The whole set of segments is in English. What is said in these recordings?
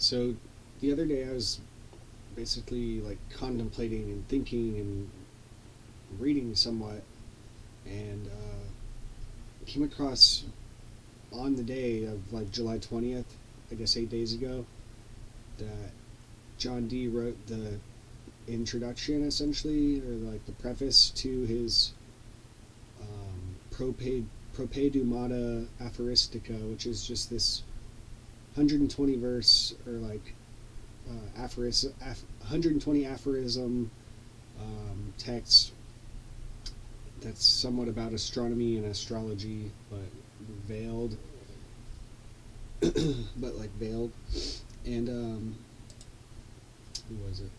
So the other day I was basically like contemplating and thinking and reading somewhat, and came across on the day of like July 20th, I guess 8 days ago, that John Dee wrote the introduction, essentially, or like the preface to his Propaedeumata Aphoristica, which is just this 120 verse, or like 120 aphorism text that's somewhat about astronomy and astrology, but veiled. But like veiled. And who was it?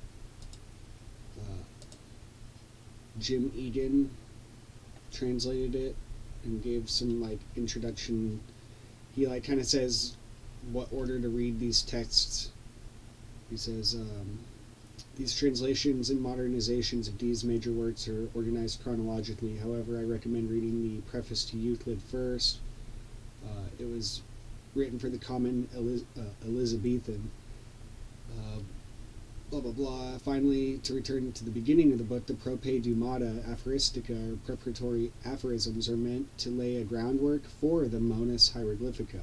Jim Egan translated it and gave some like introduction. He like kind of says what order to read these texts. He says these translations and modernizations of Dee's major works are organized chronologically. However, I recommend reading the preface to Euclid first. It was written for the common Elizabethan. Blah blah blah. Finally, to return to the beginning of the book, the Propaedeumata Aphoristica, or preparatory aphorisms, are meant to lay a groundwork for the Monus Hieroglyphica.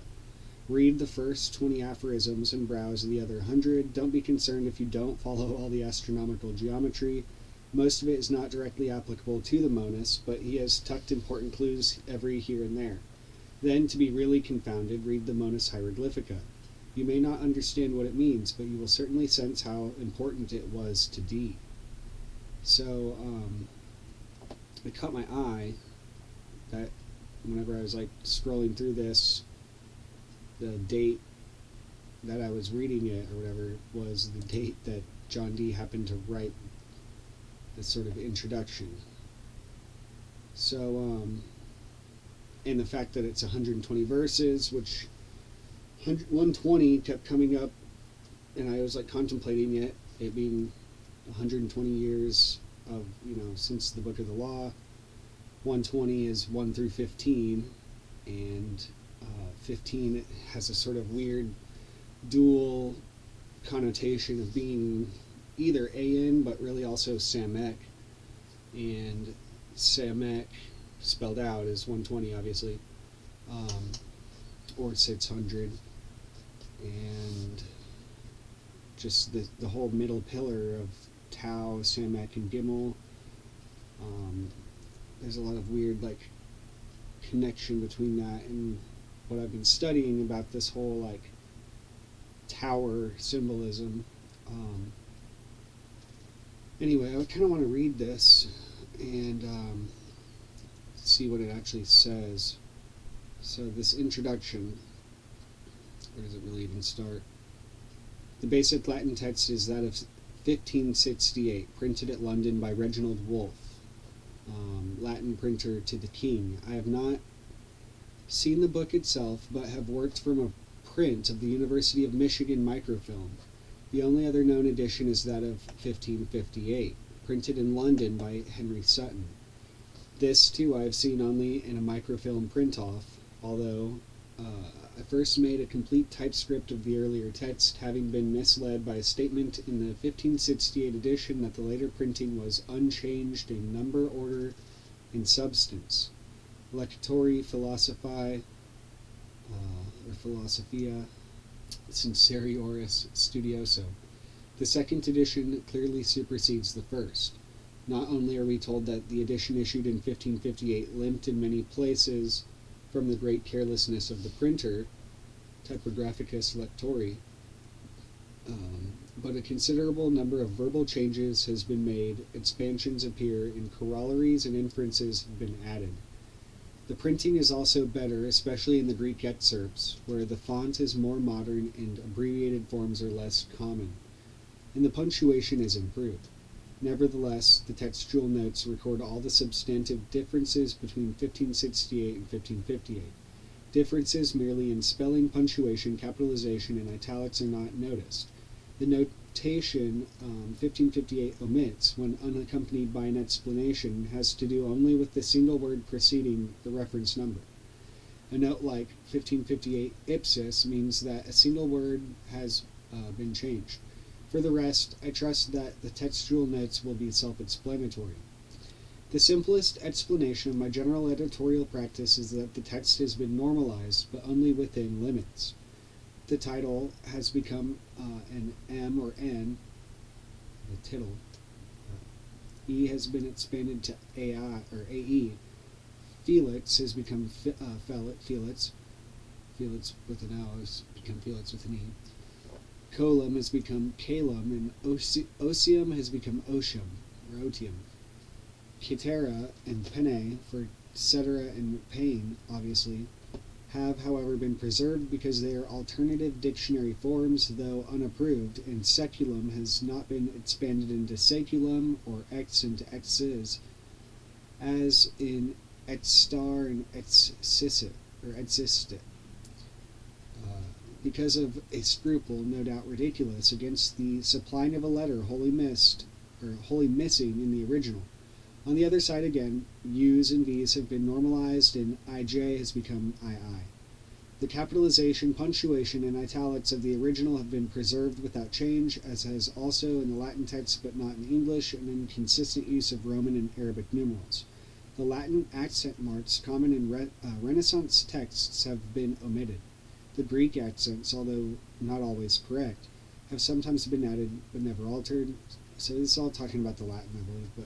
Read the first 20 aphorisms and browse the other 100. Don't be concerned if you don't follow all the astronomical geometry. Most of it is not directly applicable to the Monus, but he has tucked important clues every here and there. Then, to be really confounded, read the Monus Hieroglyphica. You may not understand what it means, but you will certainly sense how important it was to Dee. So, it caught my eye that whenever I was like scrolling through this, the date that I was reading it or whatever was the date that John Dee happened to write this sort of introduction. So, and the fact that it's 120 verses, which 120 kept coming up, and I was like contemplating it being 120 years of, since the Book of the Law. 120 is 1 through 15, and 15 has a sort of weird dual connotation of being either Ayin, but really also Samek, and Samek spelled out as 120, obviously, or 600, and just the whole middle pillar of Tau, Samek, and Gimel. There's a lot of weird like connection between that and what I've been studying about this whole like tower symbolism. Anyway, I kind of want to read this and see what it actually says. So this introduction, where does it really even start? The basic Latin text is that of 1568, printed at London by Reginald Wolfe, Latin printer to the king. I have not seen the book itself, but have worked from a print of the University of Michigan microfilm. The only other known edition is that of 1558, printed in London by Henry Sutton. This, too, I have seen only in a microfilm print-off, although I first made a complete typescript of the earlier text, having been misled by a statement in the 1568 edition that the later printing was unchanged in number, order, and substance. Lectori Philosophiae, or Philosophia Sincerioris Studioso. The second edition clearly supersedes the first. Not only are we told that the edition issued in 1558 limped in many places from the great carelessness of the printer, Typographicus Lectori, but a considerable number of verbal changes has been made, expansions appear, and corollaries and inferences have been added. The printing is also better, especially in the Greek excerpts, where the font is more modern and abbreviated forms are less common, and the punctuation is improved. Nevertheless, the textual notes record all the substantive differences between 1568 and 1558. Differences merely in spelling, punctuation, capitalization, and italics are not noticed. The notation 1558 omits, when unaccompanied by an explanation, has to do only with the single word preceding the reference number. A note like 1558 ipsis means that a single word has been changed. For the rest, I trust that the textual notes will be self-explanatory. The simplest explanation of my general editorial practice is that the text has been normalized, but only within limits. The title has become an M or N, the tittle. E has been expanded to AI or AE. Felix has become Felix. Felix with an L has become Felix with an E. Colum has become Calum, and Osium has become Otium, or Otium. Cetera and Pene, for cetera and pain, obviously, have, however, been preserved because they are alternative dictionary forms, though unapproved, and seculum has not been expanded into saculum or X into X's, as in Exstar and Exsistit, or Existit. Because of a scruple, no doubt ridiculous, against the supplying of a letter wholly missing in the original. On the other side again, U's and V's have been normalized and IJ has become II. The capitalization, punctuation, and italics of the original have been preserved without change, as has also in the Latin text but not in English, an inconsistent use of Roman and Arabic numerals. The Latin accent marks common in Renaissance texts have been omitted. The Greek accents, although not always correct, have sometimes been added but never altered. So this is all talking about the Latin, I believe, but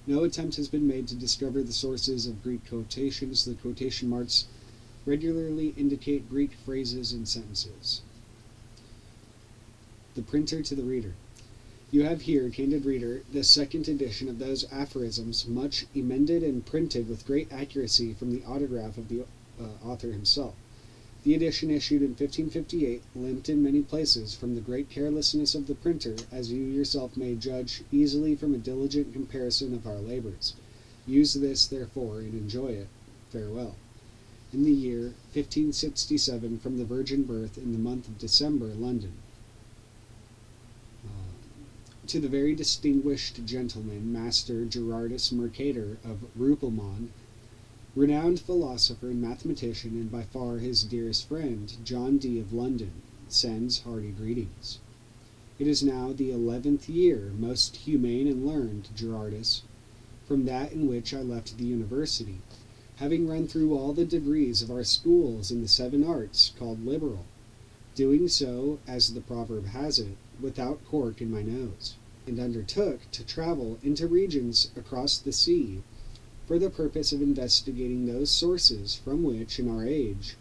no attempt has been made to discover the sources of Greek quotations. The quotation marks regularly indicate Greek phrases and sentences. The printer to the reader. You have here, candid reader, the second edition of those aphorisms, much emended and printed with great accuracy from the autograph of the author himself. The edition issued in 1558, limped in many places from the great carelessness of the printer, as you yourself may judge easily from a diligent comparison of our labors. Use this, therefore, and enjoy it. Farewell. In the year 1567, from the Virgin Birth, in the month of December, London. To the very distinguished gentleman, Master Gerardus Mercator of Rupelmonde, renowned philosopher and mathematician, and by far his dearest friend, John Dee of London, sends hearty greetings. It is now the 11th year, most humane and learned, Gerardus, from that in which I left the university, having run through all the degrees of our schools in the 7 arts, called liberal, doing so, as the proverb has it, without cork in my nose, and undertook to travel into regions across the sea, for the purpose of investigating those sources from which, in our age,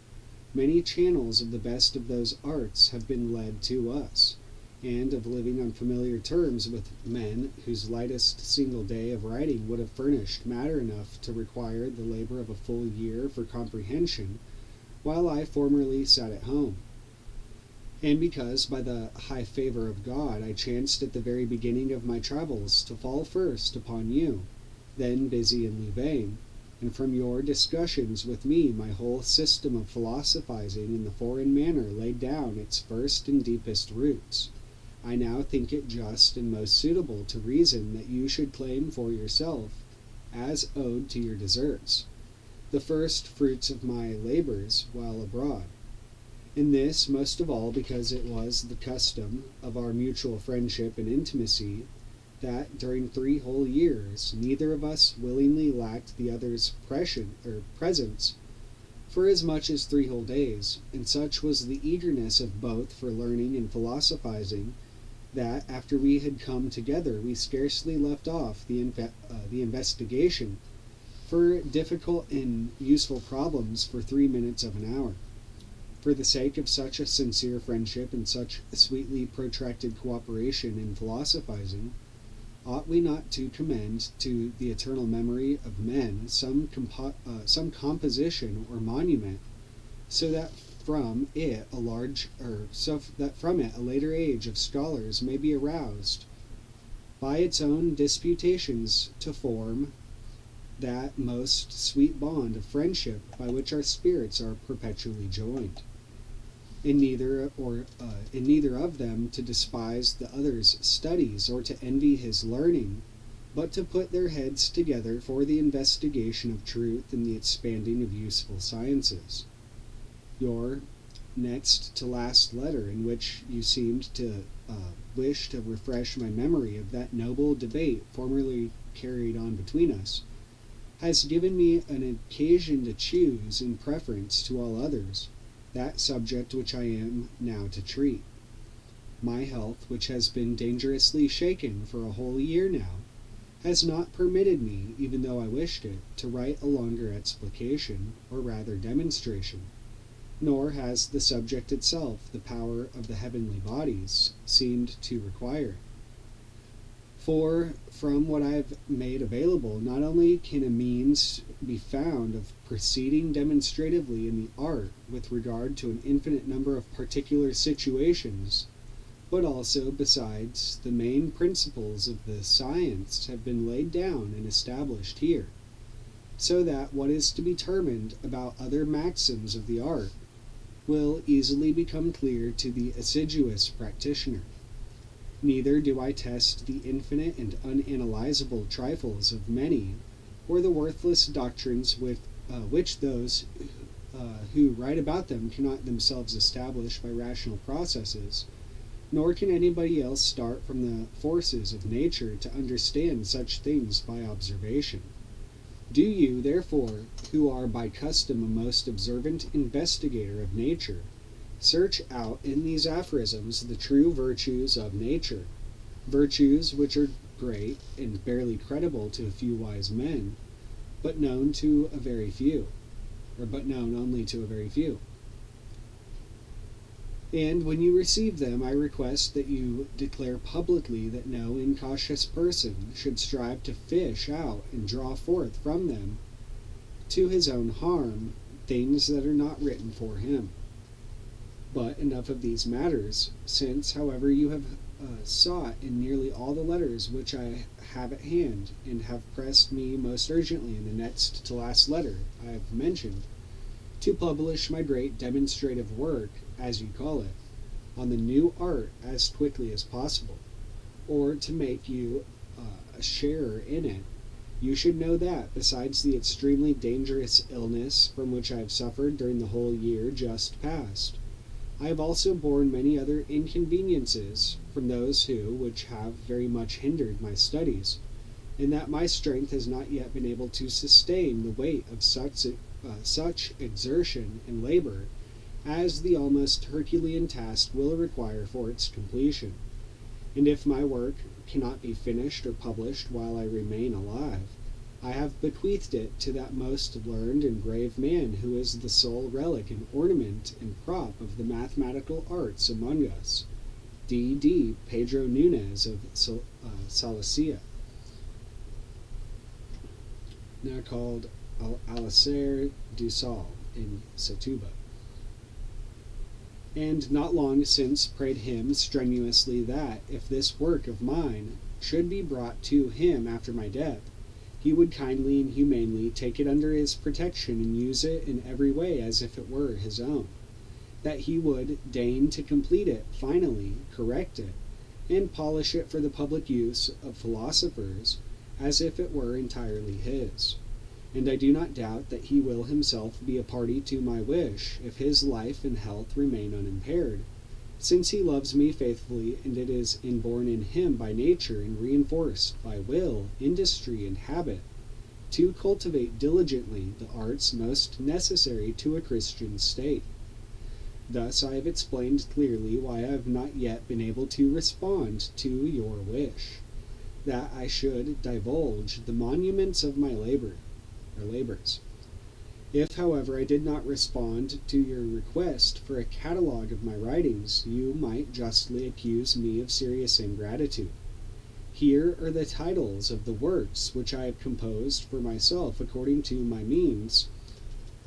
many channels of the best of those arts have been led to us, and of living on familiar terms with men whose lightest single day of writing would have furnished matter enough to require the labor of a full year for comprehension, while I formerly sat at home. And because, by the high favor of God, I chanced at the very beginning of my travels to fall first upon you, then busy in Louvain, and from your discussions with me my whole system of philosophizing in the foreign manner laid down its first and deepest roots, I now think it just and most suitable to reason that you should claim for yourself, as owed to your deserts, the first fruits of my labors while abroad. And this most of all because it was the custom of our mutual friendship and intimacy that during 3 whole years neither of us willingly lacked the other's presence for as much as 3 whole days, and such was the eagerness of both for learning and philosophizing, that after we had come together we scarcely left off the investigation for difficult and useful problems for 3 minutes of an hour. For the sake of such a sincere friendship and such a sweetly protracted cooperation in philosophizing, ought we not to commend to the eternal memory of men some composition or monument, so that from it a later age of scholars may be aroused by its own disputations to form that most sweet bond of friendship by which our spirits are perpetually joined, in neither of them to despise the other's studies or to envy his learning, but to put their heads together for the investigation of truth and the expanding of useful sciences. Your next to last letter, in which you seemed to wish to refresh my memory of that noble debate formerly carried on between us, has given me an occasion to choose, in preference to all others, that subject which I am now to treat. My health, which has been dangerously shaken for a whole year now, has not permitted me, even though I wished it, to write a longer explication, or rather demonstration, nor has the subject itself the power of the heavenly bodies seemed to require. For, from what I have made available, not only can a means be found of proceeding demonstratively in the art with regard to an infinite number of particular situations, but also, besides, the main principles of the science have been laid down and established here, so that what is to be determined about other maxims of the art will easily become clear to the assiduous practitioner. Neither do I test the infinite and unanalyzable trifles of many, or the worthless doctrines with which those who write about them cannot themselves establish by rational processes, nor can anybody else start from the forces of nature to understand such things by observation. Do you, therefore, who are by custom a most observant investigator of nature, search out in these aphorisms the true virtues of nature, virtues which are great and barely credible to a few wise men, but known to a very few, but known only to a very few. And when you receive them, I request that you declare publicly that no incautious person should strive to fish out and draw forth from them, to his own harm, things that are not written for him. But enough of these matters, since, however, you have sought in nearly all the letters which I have at hand, and have pressed me most urgently in the next to last letter I have mentioned, to publish my great demonstrative work, as you call it, on the new art as quickly as possible, or to make you a sharer in it, you should know that, besides the extremely dangerous illness from which I have suffered during the whole year just past, I have also borne many other inconveniences from those which have very much hindered my studies, and that my strength has not yet been able to sustain the weight of such exertion and labor as the almost Herculean task will require for its completion. And if my work cannot be finished or published while I remain alive, I have bequeathed it to that most learned and grave man who is the sole relic and ornament and prop of the mathematical arts among us, D. Pedro Nunes of Silesia, now called Alcacer du Sal in Setúbal, and not long since prayed him strenuously that, if this work of mine should be brought to him after my death, he would kindly and humanely take it under his protection and use it in every way as if it were his own, that he would deign to complete it finally, correct it, and polish it for the public use of philosophers as if it were entirely his. And I do not doubt that he will himself be a party to my wish if his life and health remain unimpaired, since he loves me faithfully, and it is inborn in him by nature and reinforced by will, industry, and habit, to cultivate diligently the arts most necessary to a Christian state. Thus I have explained clearly why I have not yet been able to respond to your wish, that I should divulge the monuments of my labors. If, however, I did not respond to your request for a catalogue of my writings, you might justly accuse me of serious ingratitude. Here are the titles of the works which I have composed for myself according to my means,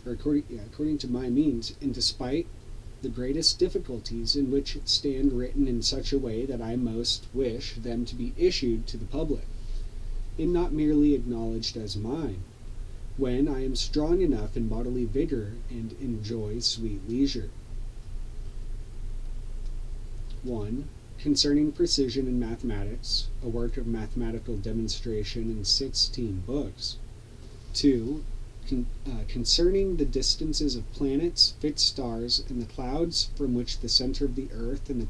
and despite the greatest difficulties, in which stand written in such a way that I most wish them to be issued to the public, and not merely acknowledged as mine, when I am strong enough in bodily vigor and enjoy sweet leisure. 1. Concerning Precision in Mathematics, a work of mathematical demonstration in 16 books. 2. concerning the distances of planets, fixed stars, and the clouds from which the center of the earth, and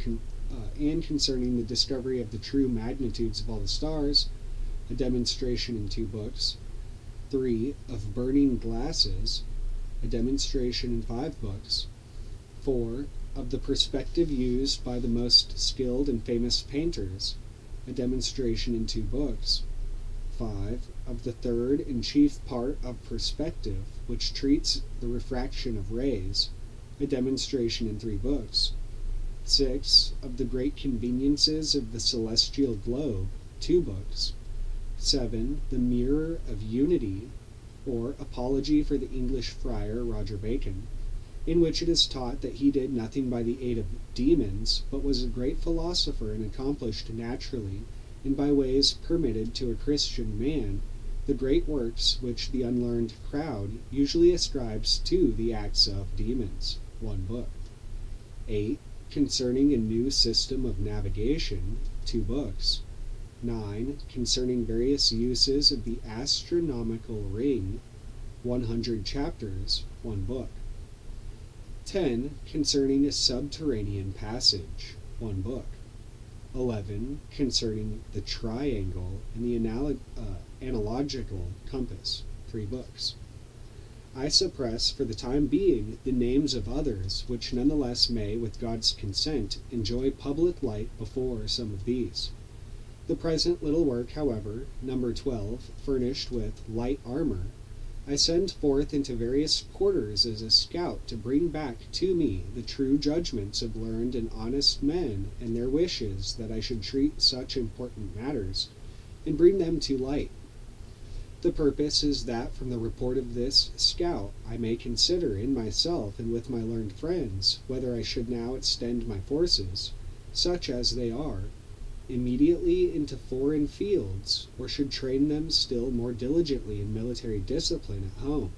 concerning the discovery of the true magnitudes of all the stars, a demonstration in 2 books. 3. Of burning glasses, a demonstration in 5 books. 4. Of the perspective used by the most skilled and famous painters, a demonstration in 2 books. 5. Of the third and chief part of perspective, which treats the refraction of rays, a demonstration in 3 books. 6. Of the great conveniences of the celestial globe, 2 books. 7. The Mirror of Unity, or Apology for the English Friar Roger Bacon, in which it is taught that he did nothing by the aid of demons, but was a great philosopher and accomplished naturally, and by ways permitted to a Christian man, the great works which the unlearned crowd usually ascribes to the acts of demons. 1 book. 8. Concerning a new system of navigation, 2 books. 9. Concerning various uses of the astronomical ring, 100 chapters, 1 book. 10. Concerning a subterranean passage, 1 book. 11. Concerning the triangle and the analogical compass, 3 books. I suppress for the time being the names of others, which nonetheless may, with God's consent, enjoy public light before some of these. The present little work, however, number 12, furnished with light armor, I send forth into various quarters as a scout to bring back to me the true judgments of learned and honest men and their wishes that I should treat such important matters, and bring them to light. The purpose is that from the report of this scout I may consider in myself and with my learned friends whether I should now extend my forces, such as they are, immediately into foreign fields, or should train them still more diligently in military discipline at home.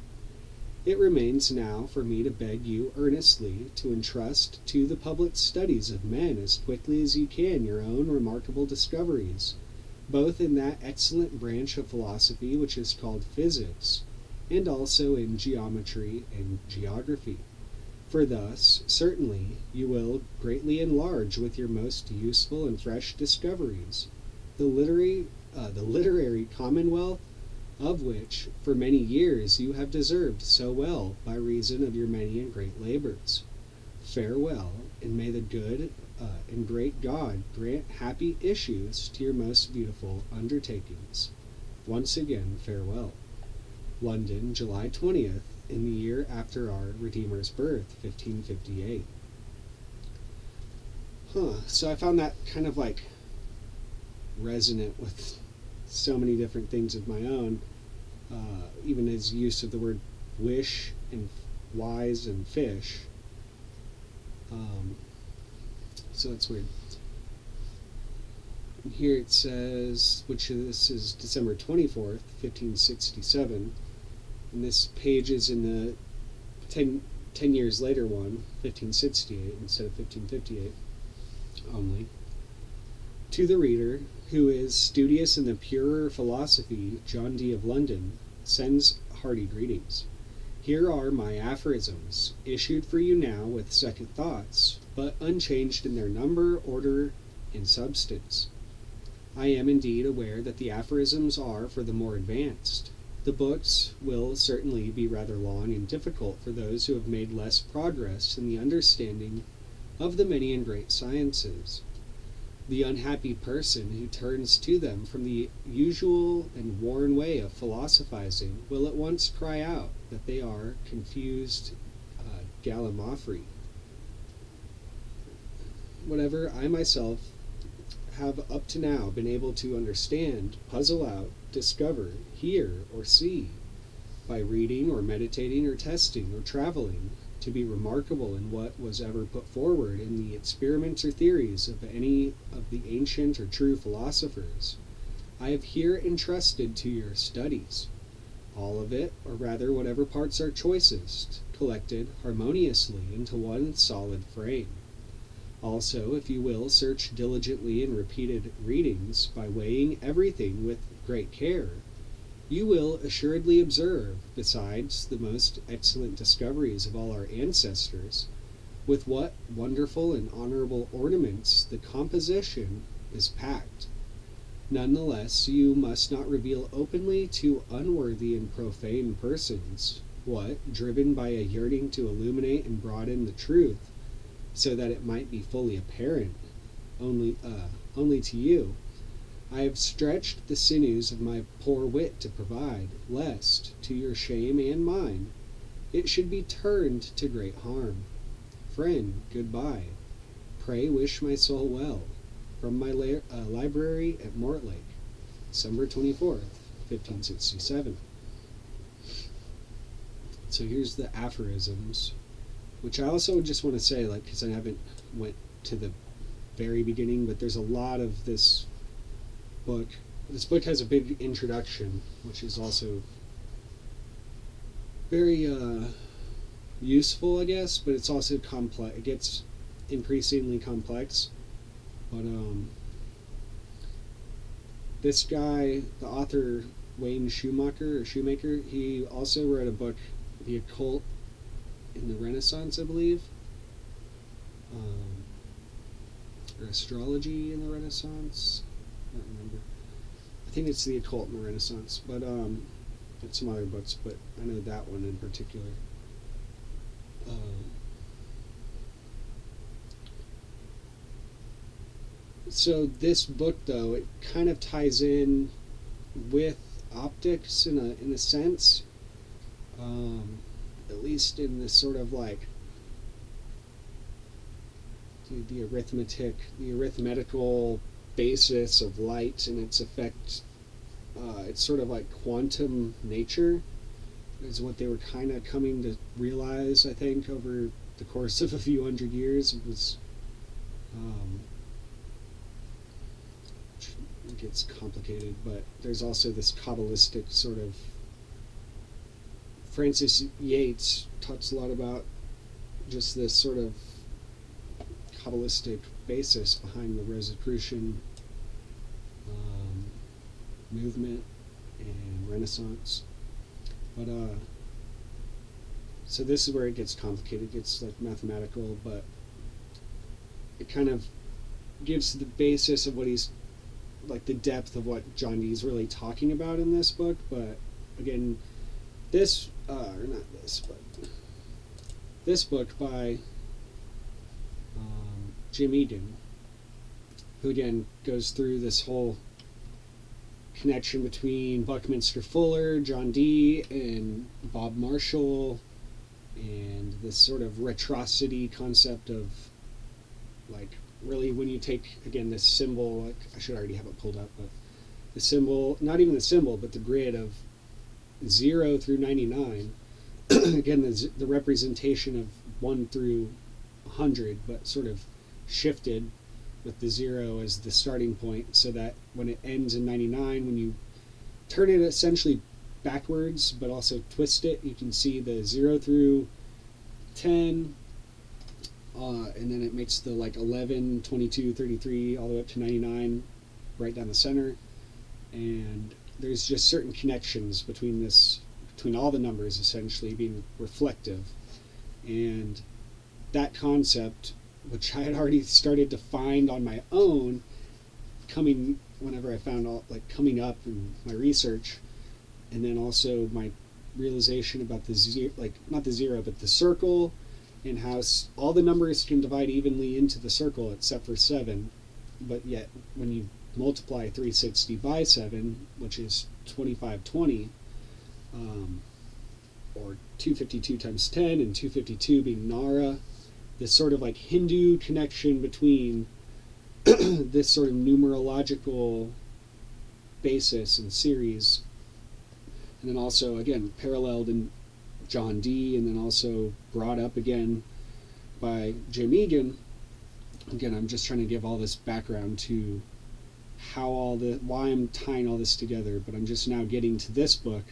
It remains now for me to beg you earnestly to entrust to the public studies of men as quickly as you can your own remarkable discoveries, both in that excellent branch of philosophy which is called physics, and also in geometry and geography. For thus, certainly, you will greatly enlarge with your most useful and fresh discoveries the literary commonwealth of which for many years you have deserved so well by reason of your many and great labors. Farewell, and may the good and great God grant happy issues to your most beautiful undertakings. Once again, farewell. London, July 20th, in the year after our Redeemer's birth, 1558. So I found that kind of like resonant with so many different things of my own, even his use of the word wish and wise and fish. So that's weird. And here it says, this is December 24th, 1567, and this page is in the 10 years later one, 1568, instead of 1558 only. To the reader, who is studious in the purer philosophy, John Dee of London sends hearty greetings. Here are my aphorisms, issued for you now with second thoughts, but unchanged in their number, order, and substance. I am indeed aware that the aphorisms are for the more advanced. The books will certainly be rather long and difficult for those who have made less progress in the understanding of the many and great sciences. The unhappy person who turns to them from the usual and worn way of philosophizing will at once cry out that they are confused gallimaufry. Whatever I myself have up to now been able to understand, puzzle out, discover, hear, or see, by reading or meditating or testing or traveling, to be remarkable in what was ever put forward in the experiments or theories of any of the ancient or true philosophers, I have here entrusted to your studies, all of it, or rather whatever parts are choicest, collected harmoniously into one solid frame. Also, if you will, search diligently in repeated readings, by weighing everything with great care, You will assuredly observe, besides the most excellent discoveries of all our ancestors, with what wonderful and honorable ornaments the composition is packed. Nonetheless, you must not reveal openly to unworthy and profane persons what, driven by a yearning to illuminate and broaden the truth, so that it might be fully apparent, only to you, I have stretched the sinews of my poor wit to provide, lest, to your shame and mine, it should be turned to great harm. Friend, goodbye. Pray wish my soul well. From my library at Mortlake, December 24th, 1567. So here's the aphorisms, which I also just want to say, like, because I haven't went to the very beginning, but there's a lot of this book. This book has a big introduction, which is also very useful, I guess, but it's also complex. It gets increasingly complex. But this guy, the author Wayne Shumaker, he also wrote a book, The Occult in the Renaissance, I believe, or Astrology in the Renaissance. I don't remember. I think it's The Occult in the Renaissance, but it's some other books, but I know that one in particular. So this book, though, it kind of ties in with optics in a sense, at least in this sort of like the arithmetical basis of light and its effect. It's sort of like quantum nature is what they were kind of coming to realize, I think, over the course of a few hundred years. It was it gets complicated, but there's also this Kabbalistic sort of. Francis Yates talks a lot about just this sort of Kabbalistic basis behind the Rosicrucian movement and Renaissance. But so this is where it gets complicated. It gets like mathematical, but it kind of gives the basis of what he's like, the depth of what John Dee is really talking about in this book. But again, this or not this, but this book by Jim Egan, who again goes through this whole connection between Buckminster Fuller, John Dee, and Bob Marshall, and this sort of retrosity concept of, like, really when you take, again, this symbol, like, I should already have it pulled up, but the symbol, not even the symbol, but the grid of 0 through 99, again, the representation of 1 through 100, but sort of shifted with the 0 as the starting point, so that when it ends in 99, when you turn it essentially backwards, but also twist it, you can see the 0 through 10, and then it makes the like 11, 22, 33, all the way up to 99, right down the center. And there's just certain connections between all the numbers essentially being reflective. And that concept, which I had already started to find on my own, whenever I found coming up in my research, and then also my realization about the zero, like not the zero, but the circle, and how all the numbers can divide evenly into the circle except for 7, but yet when you multiply 360 by 7, which is 2520, or 252 times 10, and 252 being Nara, this sort of like Hindu connection between this sort of numerological basis and series, and then also, again, paralleled in John Dee, and then also brought up again by Jim Egan. Again, I'm just trying to give all this background to why I'm tying all this together, but I'm just now getting to this book,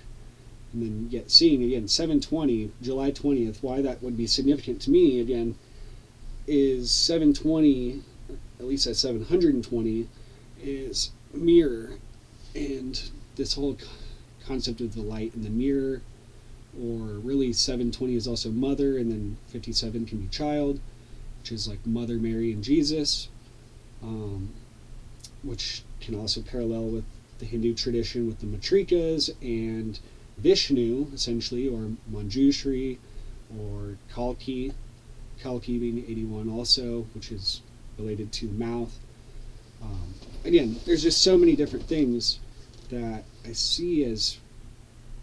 and then seeing again 720, July 20th, why that would be significant to me again is 720, at least at 720, is mirror, and this whole concept of the light in the mirror, or really 720 is also mother, and then 57 can be child, which is like Mother Mary and Jesus, which can also parallel with the Hindu tradition with the Matrikas and Vishnu, essentially, or Manjushri, or Kalki being 81 also, which is related to the mouth. Again, there's just so many different things that I see as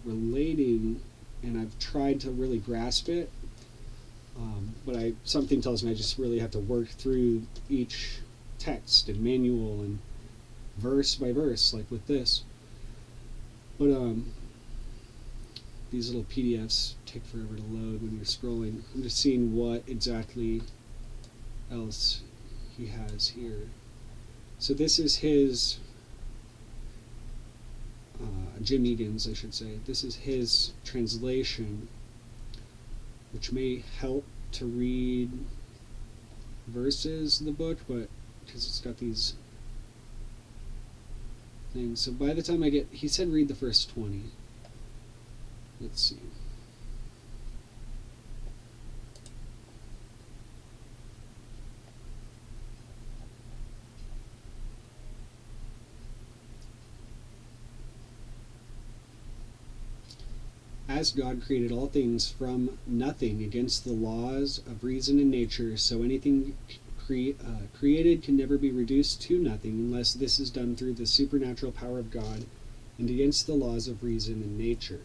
relating, and I've tried to really grasp it, but something tells me I just really have to work through each text and manual and verse by verse, like with this. But these little PDFs take forever to load when you're scrolling. I'm just seeing what exactly else he has here. So this is his, Jim Egan's, I should say. This is his translation, which may help to read verses of the book, but because it's got these things. So by the time he said read the first 20. Let's see. As God created all things from nothing against the laws of reason and nature, so anything created can never be reduced to nothing unless this is done through the supernatural power of God and against the laws of reason and nature.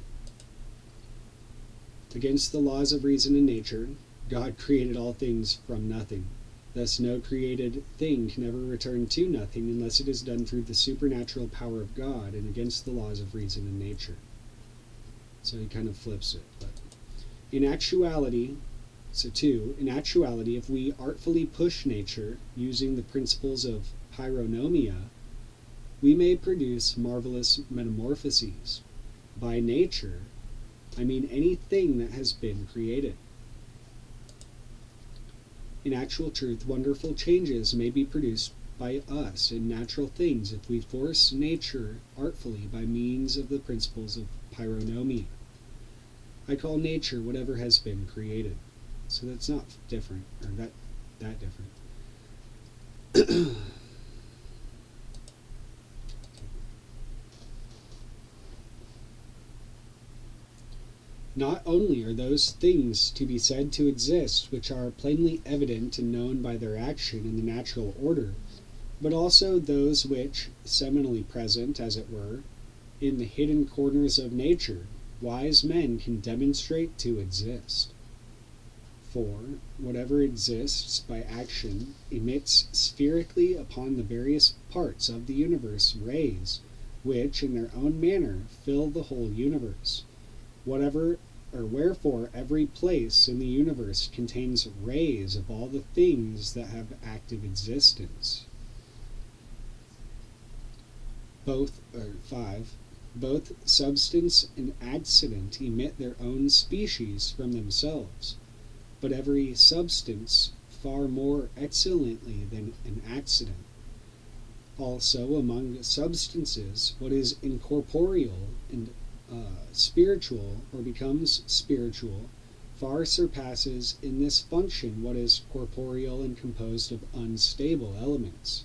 Against the laws of reason and nature, God created all things from nothing. Thus no created thing can ever return to nothing unless it is done through the supernatural power of God and against the laws of reason and nature. So he kind of flips it. But in actuality, if we artfully push nature using the principles of Pyromania, we may produce marvelous metamorphoses. By nature, I mean anything that has been created. In actual truth, wonderful changes may be produced by us in natural things if we force nature artfully by means of the principles of Pyromania. I call nature whatever has been created. So that's not different, or that different. Not only are those things to be said to exist which are plainly evident and known by their action in the natural order, but also those which, seminally present, as it were, in the hidden corners of nature, wise men can demonstrate to exist. For whatever exists by action emits spherically upon the various parts of the universe rays, which, in their own manner, fill the whole universe. Wherefore every place in the universe contains rays of all the things that have active existence. Both substance and accident emit their own species from themselves, but every substance far more excellently than an accident. Also among substances, what is incorporeal and spiritual, or becomes spiritual, far surpasses in this function what is corporeal and composed of unstable elements.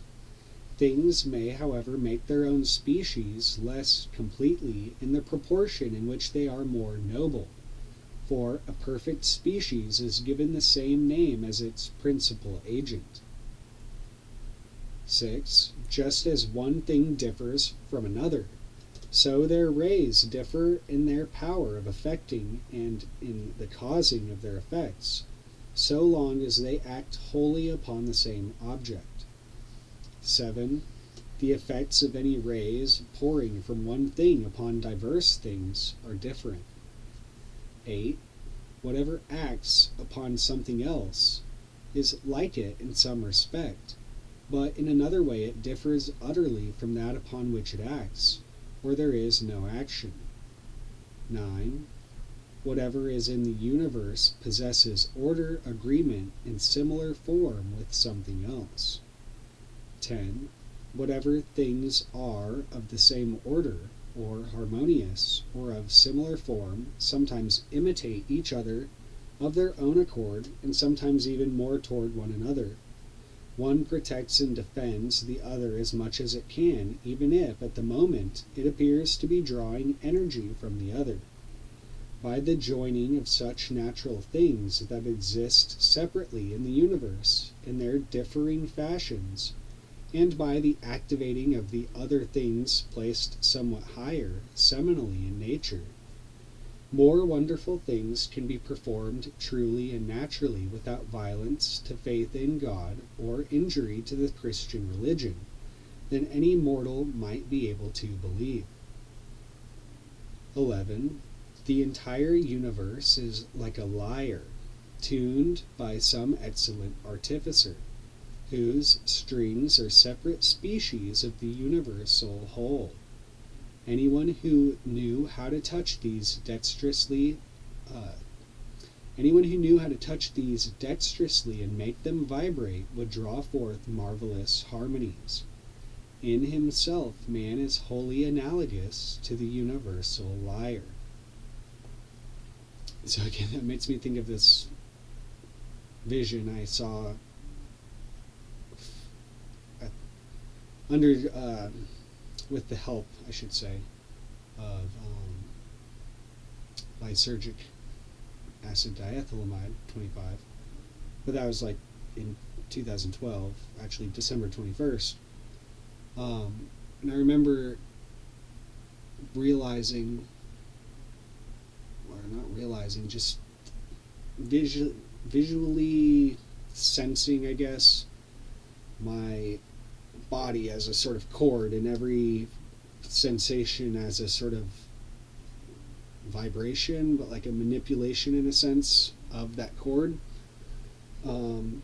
Things may, however, make their own species less completely in the proportion in which they are more noble, for a perfect species is given the same name as its principal agent. 6. Just as one thing differs from another, so their rays differ in their power of affecting and in the causing of their effects, so long as they act wholly upon the same object. 7. The effects of any rays pouring from one thing upon diverse things are different. 8. Whatever acts upon something else is like it in some respect, but in another way it differs utterly from that upon which it acts, or there is no action. 9. Whatever is in the universe possesses order, agreement, and similar form with something else. 10. Whatever things are of the same order or harmonious, or of similar form, sometimes imitate each other of their own accord, and sometimes even more toward one another. One protects and defends the other as much as it can, even if, at the moment, it appears to be drawing energy from the other. By the joining of such natural things that exist separately in the universe, in their differing fashions, and by the activating of the other things placed somewhat higher, seminally in nature, more wonderful things can be performed truly and naturally without violence to faith in God or injury to the Christian religion than any mortal might be able to believe. 11. The entire universe is like a lyre, tuned by some excellent artificer, whose strings are separate species of the universal whole. Anyone who knew how to touch these dexterously and make them vibrate would draw forth marvelous harmonies. In himself, man is wholly analogous to the universal lyre. So again, that makes me think of this vision I saw with the help, I should say, of lysergic acid diethylamide 25. But that was like in 2012, actually December 21st. And I remember just visually sensing, I guess, my body as a sort of chord, and every sensation as a sort of vibration, but like a manipulation in a sense of that chord. And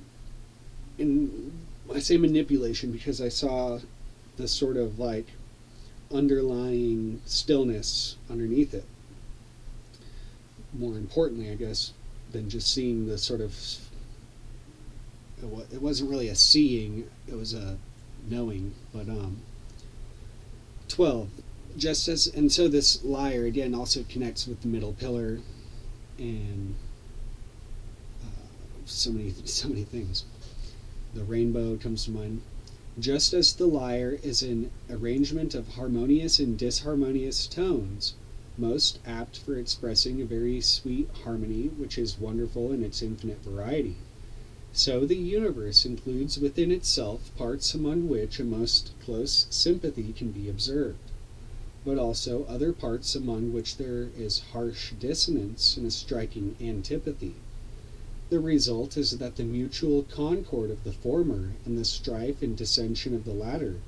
I say manipulation because I saw the sort of like underlying stillness underneath it. More importantly, I guess, than just seeing the sort of, it wasn't really a seeing, it was a knowing. But 12, just as, and so this lyre again also connects with the middle pillar and so many things. The rainbow comes to mind. Just as the lyre is an arrangement of harmonious and disharmonious tones, most apt for expressing a very sweet harmony which is wonderful in its infinite variety, so the universe includes within itself parts among which a most close sympathy can be observed, but also other parts among which there is harsh dissonance and a striking antipathy. The result is that the mutual concord of the former and the strife and dissension of the latter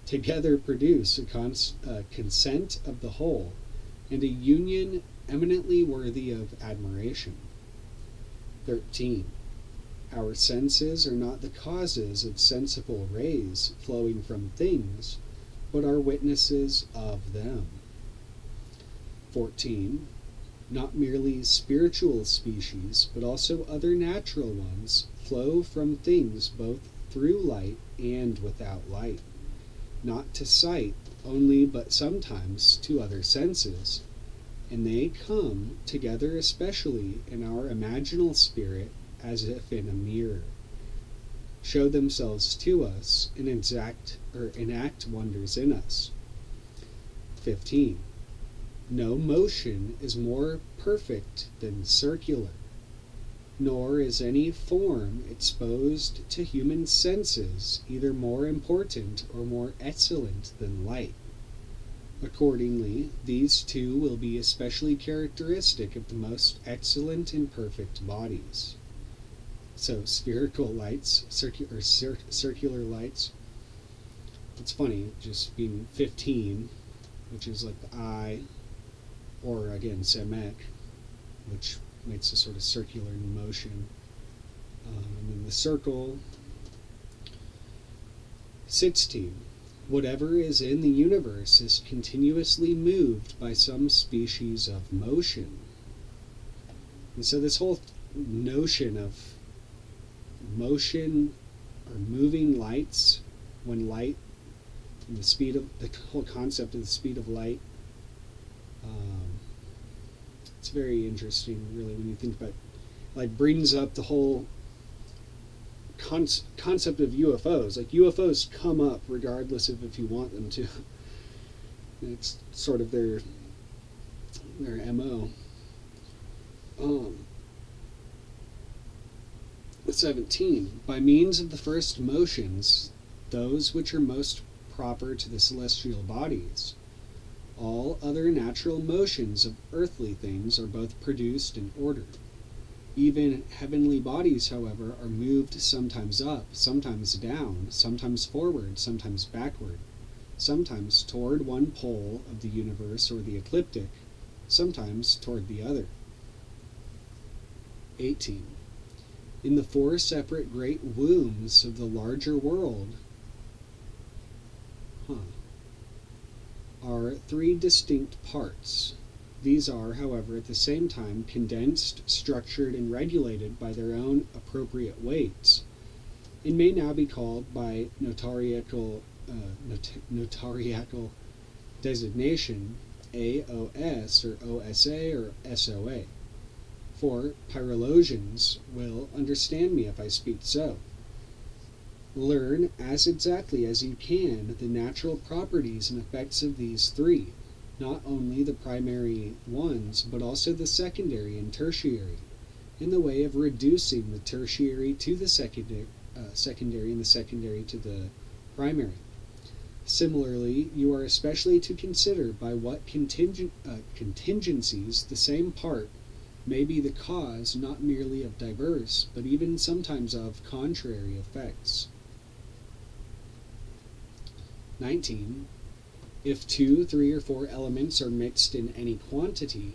together produce a consent of the whole, and a union eminently worthy of admiration. 13. Our senses are not the causes of sensible rays flowing from things, but are witnesses of them. 14. Not merely spiritual species, but also other natural ones, flow from things both through light and without light, not to sight only, but sometimes to other senses, and they come together especially in our imaginal spirit as if in a mirror, show themselves to us, and enact wonders in us. 15. No motion is more perfect than circular, nor is any form exposed to human senses either more important or more excellent than light. Accordingly, these two will be especially characteristic of the most excellent and perfect bodies. So spherical lights, circular lights. It's funny, just being 15, which is like the eye, or again, Semek, which makes a sort of circular motion. And then the circle. 16. Whatever is in the universe is continuously moved by some species of motion. And so this whole notion of motion or moving lights, when light, and the whole concept of the speed of light It's very interesting, really, when you think about, like, brings up the whole concept of UFOs. Like, UFOs come up regardless of if you want them to. It's sort of their MO. 17. By means of the first motions, those which are most proper to the celestial bodies, all other natural motions of earthly things are both produced and ordered. Even heavenly bodies, however, are moved sometimes up, sometimes down, sometimes forward, sometimes backward, sometimes toward one pole of the universe or the ecliptic, sometimes toward the other. 18. In the four separate great wombs of the larger world are three distinct parts. These are, however, at the same time condensed, structured, and regulated by their own appropriate weights, and may now be called by notarial designation AOS or OSA or SOA. For Pyrologians will understand me if I speak so. Learn as exactly as you can the natural properties and effects of these three, not only the primary ones, but also the secondary and tertiary, in the way of reducing the tertiary to the secondary and the secondary to the primary. Similarly, you are especially to consider by what contingencies the same part may be the cause not merely of diverse, but even sometimes of contrary effects. 19. If 2, 3, or 4 elements are mixed in any quantity,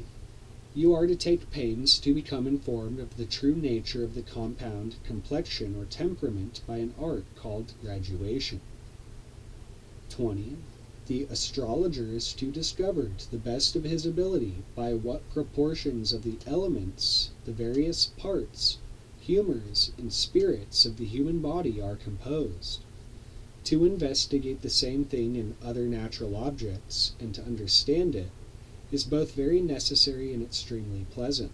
you are to take pains to become informed of the true nature of the compound complexion or temperament by an art called graduation. 20. The astrologer is to discover, to the best of his ability, by what proportions of the elements, the various parts, humors, and spirits of the human body are composed. To investigate the same thing in other natural objects, and to understand it, is both very necessary and extremely pleasant.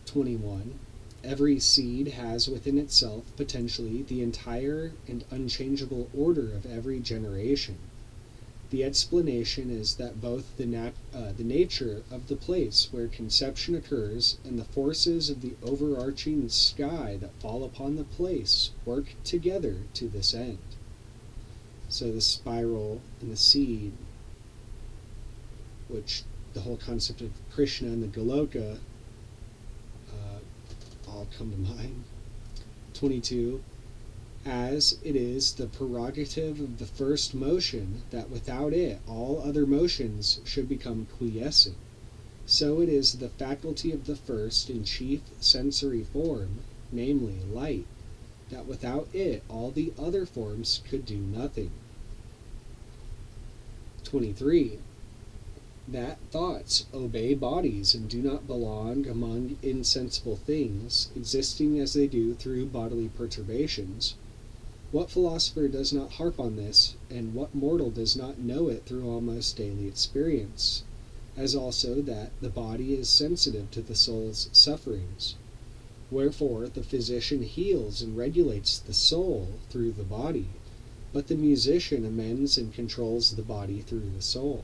21. Every seed has within itself potentially the entire and unchangeable order of every generation. The explanation is that both the nature of the place where conception occurs and the forces of the overarching sky that fall upon the place work together to this end. So the spiral and the seed, which the whole concept of Krishna and the Goloka all come to mind. 22. As it is the prerogative of the first motion that without it all other motions should become quiescent, so it is the faculty of the first and chief sensory form, namely light, that without it all the other forms could do nothing. 23. That thoughts obey bodies and do not belong among insensible things, existing as they do through bodily perturbations. What philosopher does not harp on this, and what mortal does not know it through almost daily experience? As also that the body is sensitive to the soul's sufferings. Wherefore the physician heals and regulates the soul through the body, but the musician amends and controls the body through the soul.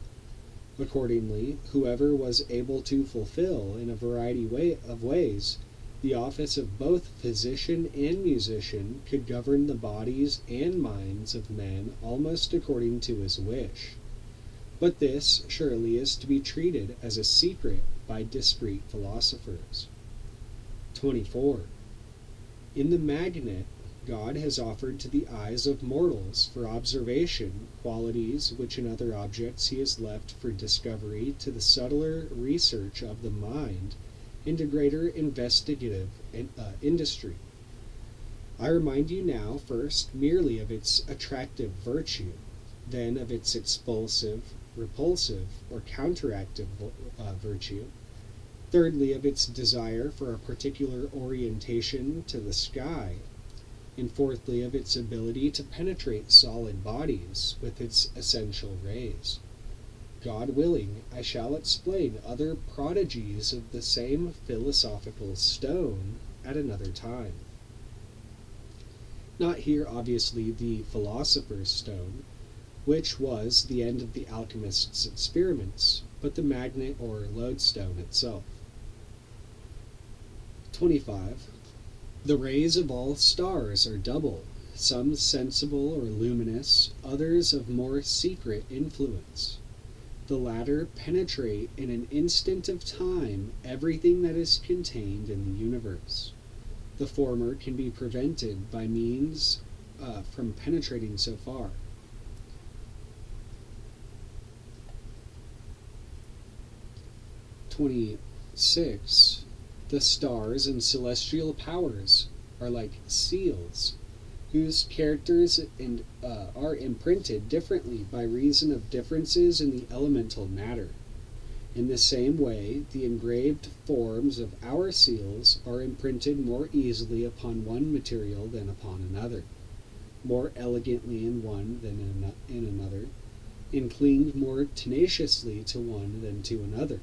Accordingly, whoever was able to fulfill, in a variety of ways, the office of both physician and musician could govern the bodies and minds of men almost according to his wish. But this, surely, is to be treated as a secret by discreet philosophers. 24. In the magnet, God has offered to the eyes of mortals for observation qualities which in other objects he has left for discovery to the subtler research of the mind and to greater investigative industry. I remind you now first merely of its attractive virtue, then of its expulsive, repulsive, or counteractive virtue, thirdly of its desire for a particular orientation to the sky, and fourthly of its ability to penetrate solid bodies with its essential rays. God willing, I shall explain other prodigies of the same philosophical stone at another time. Not here, obviously, the philosopher's stone, which was the end of the alchemist's experiments, but the magnet or lodestone itself. 25. The rays of all stars are double, some sensible or luminous, others of more secret influence. The latter penetrate in an instant of time everything that is contained in the universe. The former can be prevented by means from penetrating so far. 26. The stars and celestial powers are like seals, whose characters are imprinted differently by reason of differences in the elemental matter. In the same way, the engraved forms of our seals are imprinted more easily upon one material than upon another, more elegantly in one than in another, and cling more tenaciously to one than to another,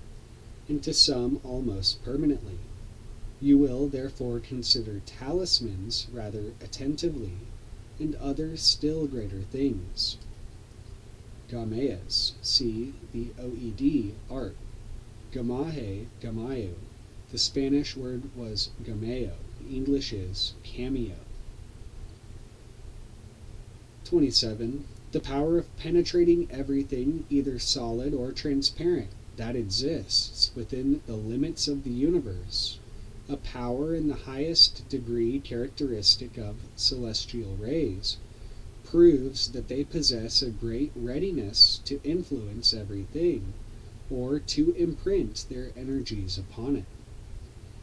and to some almost permanently. You will therefore consider talismans rather attentively, and other still greater things. Gameas, see the OED, art. Gamahe, gamayo. The Spanish word was gameo. The English is cameo. 27. The power of penetrating everything, either solid or transparent, that exists within the limits of the universe, a power in the highest degree characteristic of celestial rays, proves that they possess a great readiness to influence everything, or to imprint their energies upon it.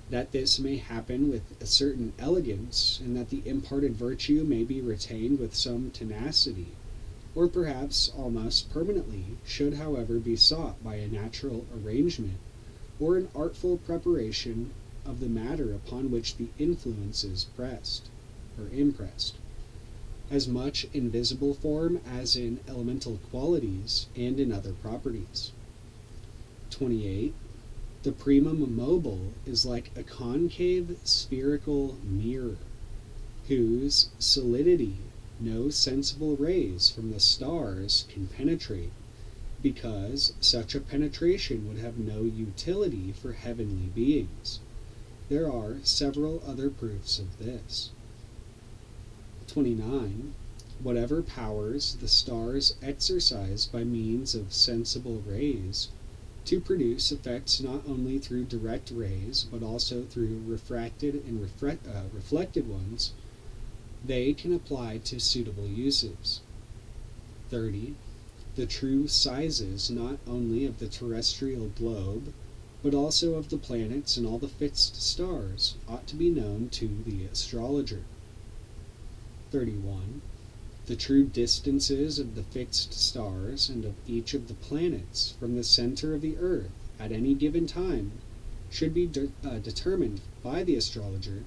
That this may happen with a certain elegance, and that the imparted virtue may be retained with some tenacity, or perhaps almost permanently, should however be sought by a natural arrangement, or an artful preparation of the matter upon which the influence is pressed, or impressed, as much in visible form as in elemental qualities and in other properties. 28. The primum mobile is like a concave spherical mirror, whose solidity no sensible rays from the stars can penetrate, because such a penetration would have no utility for heavenly beings. There are several other proofs of this. 29. Whatever powers the stars exercise by means of sensible rays to produce effects not only through direct rays, but also through refracted and reflected ones, they can apply to suitable uses. 30. The true sizes not only of the terrestrial globe, but also of the planets and all the fixed stars, ought to be known to the astrologer. 31. The true distances of the fixed stars and of each of the planets from the center of the earth at any given time should be determined by the astrologer,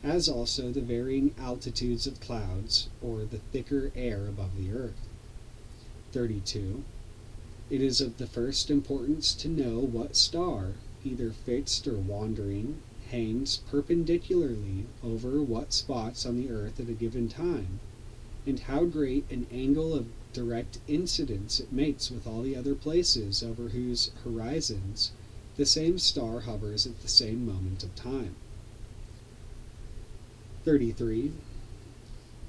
as also the varying altitudes of clouds or the thicker air above the earth. 32. It is of the first importance to know what star, either fixed or wandering, hangs perpendicularly over what spots on the earth at a given time, and how great an angle of direct incidence it makes with all the other places over whose horizons the same star hovers at the same moment of time. 33.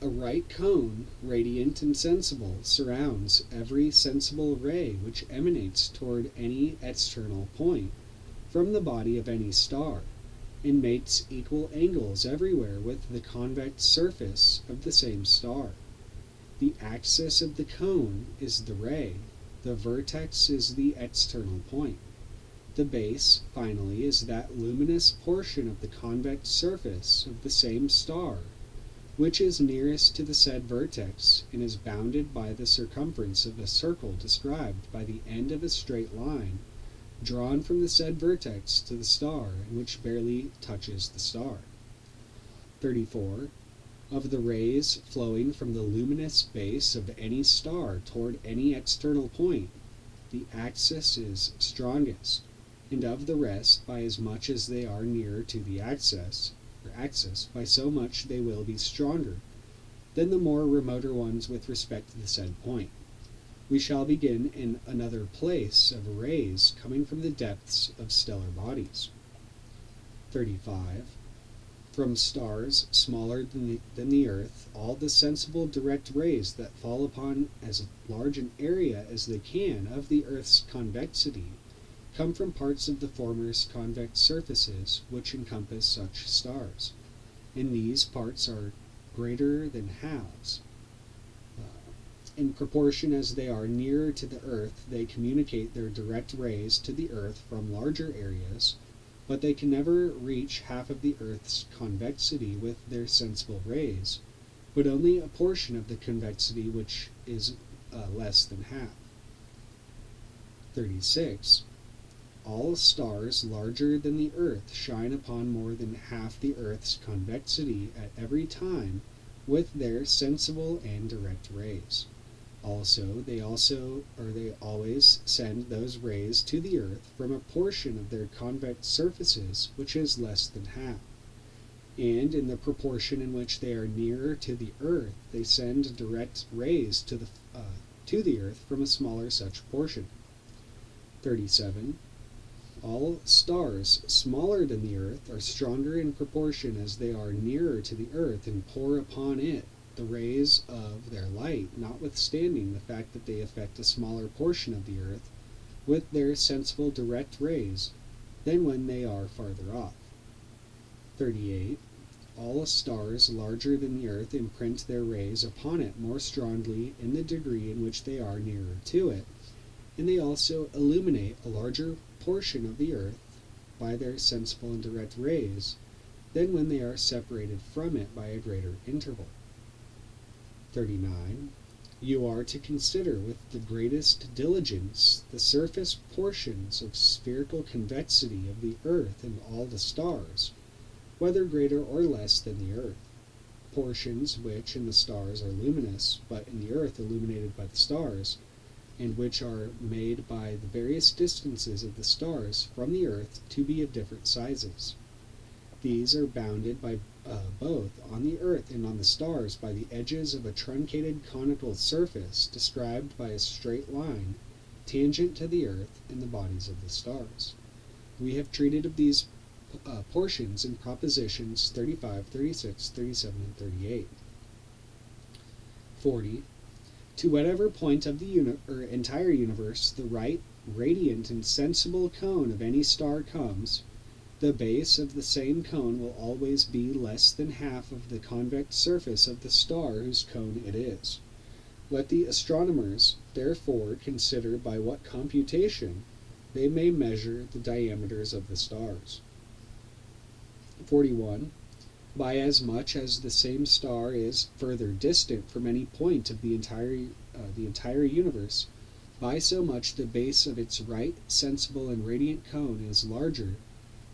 A right cone, radiant and sensible, surrounds every sensible ray which emanates toward any external point from the body of any star, and makes equal angles everywhere with the convex surface of the same star. The axis of the cone is the ray, the vertex is the external point. The base, finally, is that luminous portion of the convex surface of the same star, which is nearest to the said vertex, and is bounded by the circumference of a circle described by the end of a straight line, drawn from the said vertex to the star, and which barely touches the star. 34. Of the rays flowing from the luminous base of any star toward any external point, the axis is strongest, and of the rest, by as much as they are nearer to the axis, by so much they will be stronger than the more remoter ones with respect to the said point. We shall begin in another place of rays coming from the depths of stellar bodies. 35. From stars smaller than the earth, all the sensible direct rays that fall upon as large an area as they can of the earth's convexity come from parts of the former's convex surfaces which encompass such stars, and these parts are greater than halves. In proportion as they are nearer to the earth, they communicate their direct rays to the earth from larger areas, but they can never reach half of the earth's convexity with their sensible rays, but only a portion of the convexity which is less than half. 36. All stars larger than the earth shine upon more than half the earth's convexity at every time with their sensible and direct rays. They always send those rays to the earth from a portion of their convex surfaces which is less than half. And in the proportion in which they are nearer to the earth, they send direct rays to the earth from a smaller such portion. 37. All stars smaller than the earth are stronger in proportion as they are nearer to the earth and pour upon it the rays of their light, notwithstanding the fact that they affect a smaller portion of the earth with their sensible direct rays than when they are farther off. 38. All stars larger than the earth imprint their rays upon it more strongly in the degree in which they are nearer to it, and they also illuminate a larger portion of the earth by their sensible and direct rays than when they are separated from it by a greater interval. 39. You are to consider with the greatest diligence the surface portions of spherical convexity of the earth and all the stars, whether greater or less than the earth, portions which in the stars are luminous, but in the earth illuminated by the stars, and which are made by the various distances of the stars from the earth to be of different sizes. These are bounded by both on the earth and on the stars by the edges of a truncated conical surface described by a straight line tangent to the earth and the bodies of the stars. We have treated of these portions in propositions 35, 36, 37, and 38. 40. To whatever point of the entire universe the right, radiant, and sensible cone of any star comes, the base of the same cone will always be less than half of the convex surface of the star whose cone it is. Let the astronomers, therefore, consider by what computation they may measure the diameters of the stars. 41. By as much as the same star is further distant from any point of the entire universe, by so much the base of its right, sensible, and radiant cone is larger,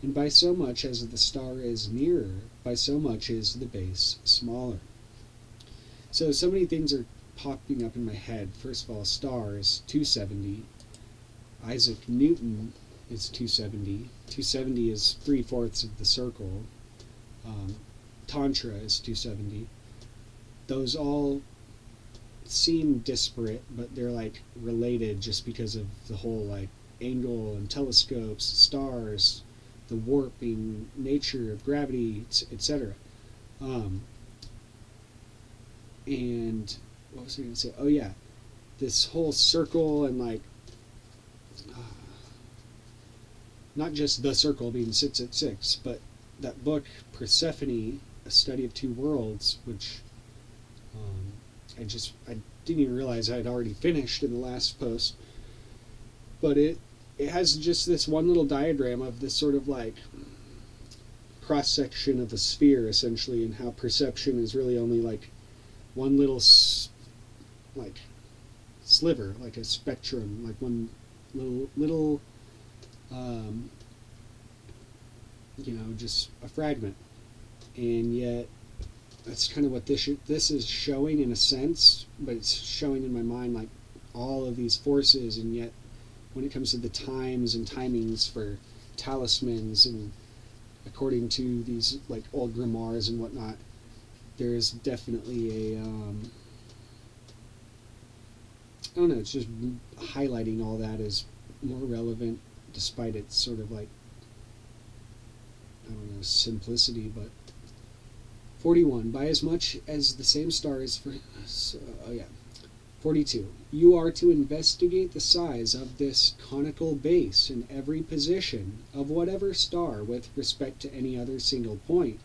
and by so much as the star is nearer, by so much is the base smaller. So many things are popping up in my head. First of all, star is 270. Isaac Newton is 270. 270 is 3/4 of the circle. Tantra is 270. Those all seem disparate, but they're like related just because of the whole like angle and telescopes, stars, the warping nature of gravity, etc. And what was I going to say? Oh yeah, this whole circle and like not just the circle being 666, but that book Persephone, A Study of Two Worlds, which I didn't even realize I had already finished in the last post, but it has just this one little diagram of this sort of like cross-section of a sphere, essentially, and how perception is really only like one little like sliver, like a spectrum, like one little just a fragment. And yet that's kind of what this is showing in a sense, but it's showing in my mind like all of these forces, and yet when it comes to the times and timings for talismans, and according to these like old grimoires and whatnot, there's definitely a I don't know, it's just highlighting all that as more relevant, despite its sort of like, I don't know, simplicity. But 41, by as much as the same star is for, 42, you are to investigate the size of this conical base in every position of whatever star with respect to any other single point,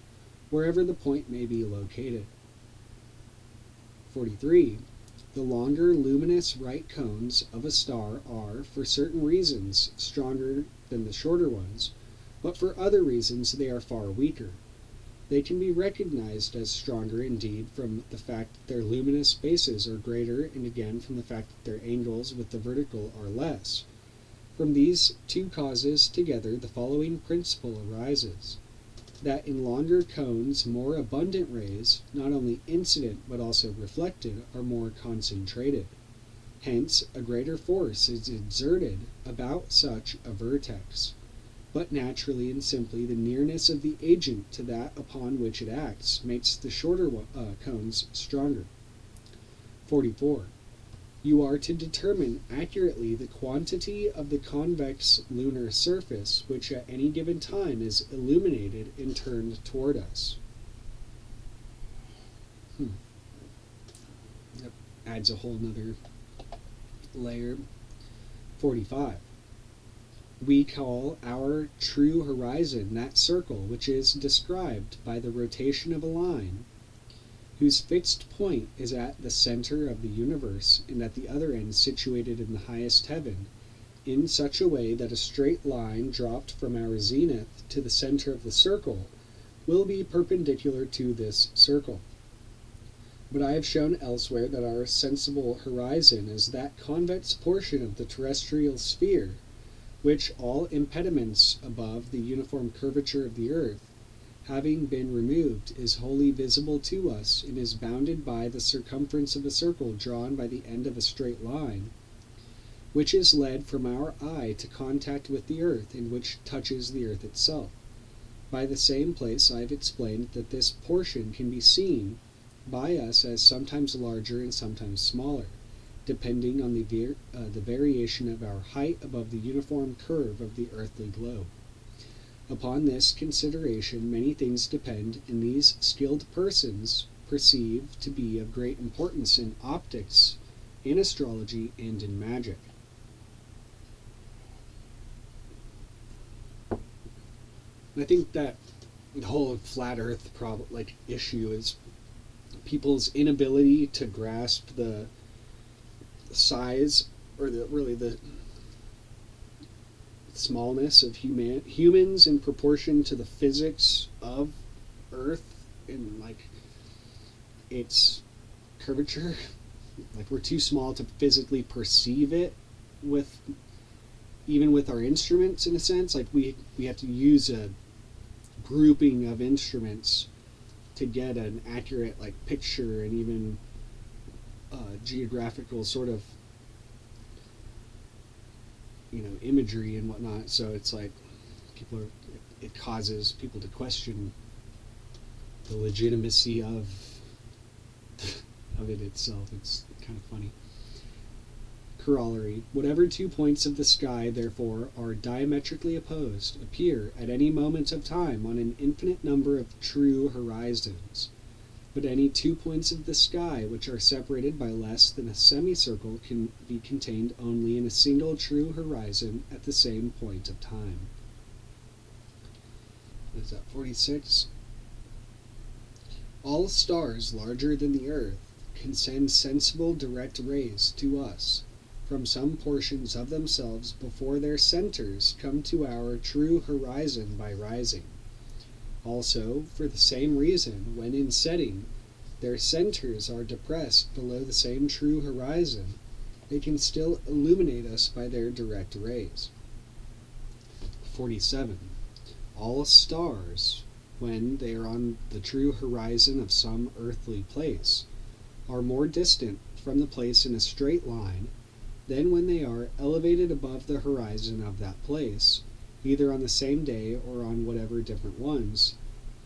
wherever the point may be located. 43, the longer luminous right cones of a star are, for certain reasons, stronger than the shorter ones, but for other reasons they are far weaker. They can be recognized as stronger indeed from the fact that their luminous bases are greater, and again from the fact that their angles with the vertical are less. From these two causes together the following principle arises: that in longer cones more abundant rays, not only incident but also reflected, are more concentrated. Hence a greater force is exerted about such a vertex. But naturally and simply the nearness of the agent to that upon which it acts makes the shorter cones stronger. 44. You are to determine accurately the quantity of the convex lunar surface which at any given time is illuminated and turned toward us. That adds a whole nother layer. 45. We call our true horizon that circle which is described by the rotation of a line, whose fixed point is at the center of the universe, and at the other end situated in the highest heaven, in such a way that a straight line dropped from our zenith to the center of the circle will be perpendicular to this circle. But I have shown elsewhere that our sensible horizon is that convex portion of the terrestrial sphere which all impediments above the uniform curvature of the earth having been removed, is wholly visible to us, and is bounded by the circumference of a circle drawn by the end of a straight line, which is led from our eye to contact with the earth, and which touches the earth itself. By the same place I have explained that this portion can be seen by us as sometimes larger and sometimes smaller, depending on the variation of our height above the uniform curve of the earthly globe. Upon this consideration many things depend, and these skilled persons perceive to be of great importance in optics, in astrology, and in magic. And I think that the whole flat earth issue is people's inability to grasp the size, or the smallness of humans in proportion to the physics of Earth and its curvature. We're too small to physically perceive it even with our instruments, in a sense. We have to use a grouping of instruments to get an accurate picture and even geographical sort of imagery and whatnot. So it's it causes people to question the legitimacy of it itself. It's kind of funny. Corollary: whatever two points of the sky, therefore, are diametrically opposed, appear at any moment of time on an infinite number of true horizons. But any 2 points of the sky which are separated by less than a semicircle can be contained only in a single true horizon at the same point of time. What is that, 46? All stars larger than the earth can send sensible direct rays to us from some portions of themselves before their centers come to our true horizon by rising. Also, for the same reason, when in setting, their centers are depressed below the same true horizon, they can still illuminate us by their direct rays. 47. All stars, when they are on the true horizon of some earthly place, are more distant from the place in a straight line Then when they are elevated above the horizon of that place, either on the same day or on whatever different ones,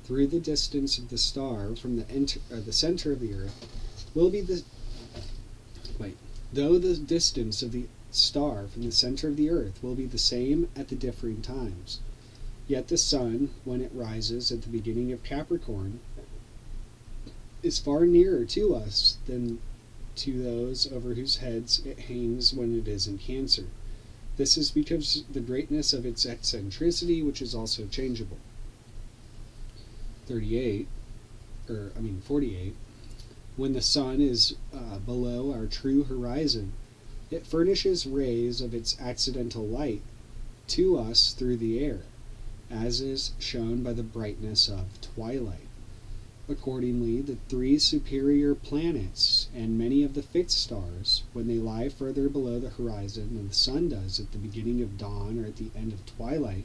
through the distance of the star from the center of the earth will be the though the distance of the star from the center of the earth will be the same at the differing times, yet the sun, when it rises at the beginning of Capricorn, is far nearer to us than to those over whose heads it hangs when it is in Cancer. This is because of the greatness of its eccentricity, which is also changeable. 48. When the sun is below our true horizon, it furnishes rays of its accidental light to us through the air, as is shown by the brightness of twilight. Accordingly, the three superior planets and many of the fixed stars, when they lie further below the horizon than the sun does at the beginning of dawn or at the end of twilight,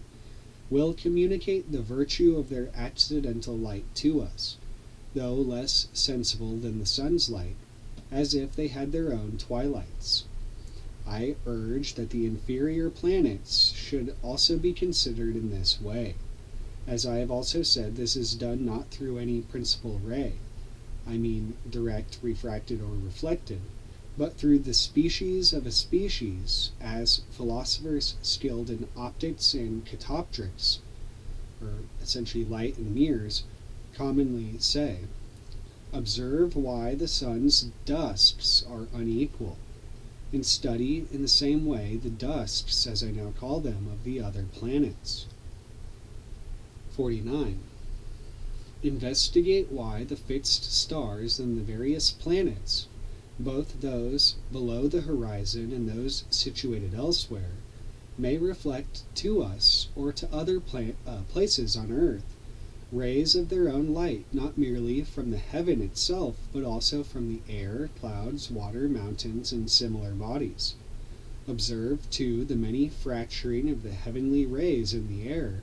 will communicate the virtue of their accidental light to us, though less sensible than the sun's light, as if they had their own twilights. I urge that the inferior planets should also be considered in this way. As I have also said, this is done not through any principal ray, direct, refracted, or reflected, but through the species of a species, as philosophers skilled in optics and catoptrics, or essentially light and mirrors, commonly say. Observe why the sun's dusks are unequal, and study in the same way the dusks, as I now call them, of the other planets. 49. Investigate why the fixed stars and the various planets, both those below the horizon and those situated elsewhere, may reflect to us or to other places on earth rays of their own light, not merely from the heaven itself, but also from the air, clouds, water, mountains, and similar bodies. Observe, too, the many fracturing of the heavenly rays in the air,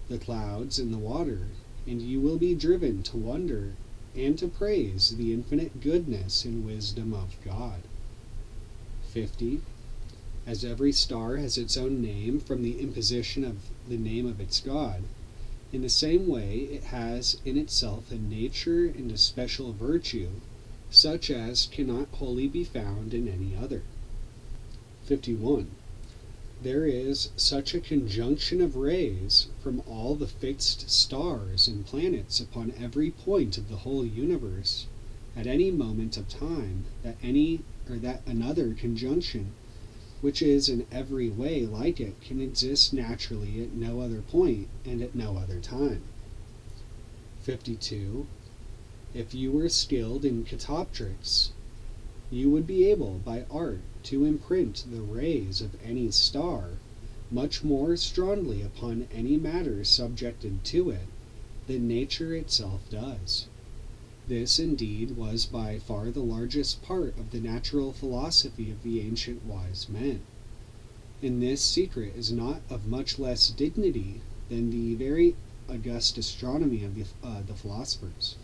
the clouds, and the water, and you will be driven to wonder and to praise the infinite goodness and wisdom of God. 50. As every star has its own name from the imposition of the name of its god, in the same way it has in itself a nature and a special virtue, such as cannot wholly be found in any other. 51. There is such a conjunction of rays from all the fixed stars and planets upon every point of the whole universe at any moment of time that another conjunction, which is in every way like it, can exist naturally at no other point and at no other time. 52. If you were skilled in catoptrics, you would be able by art to imprint the rays of any star much more strongly upon any matter subjected to it than nature itself does. This, indeed, was by far the largest part of the natural philosophy of the ancient wise men. And this secret is not of much less dignity than the very august astronomy of the philosophers,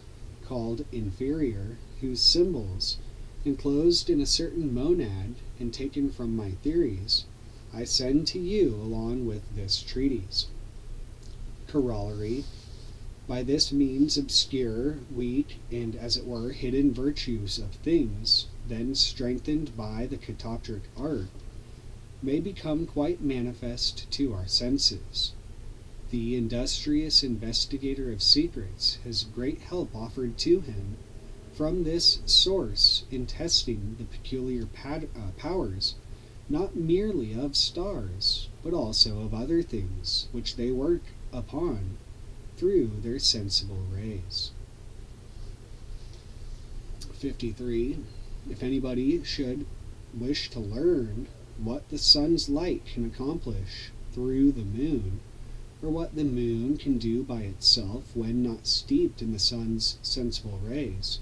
called inferior, whose symbols, enclosed in a certain monad and taken from my theories, I send to you along with this treatise. Corollary. By this means obscure, weak, and as it were hidden virtues of things, then strengthened by the catoptric art, may become quite manifest to our senses. The industrious investigator of secrets has great help offered to him from this source in testing the peculiar powers, not merely of stars, but also of other things which they work upon through their sensible rays. 53. If anybody should wish to learn what the sun's light can accomplish through the moon, or what the moon can do by itself when not steeped in the sun's sensible rays,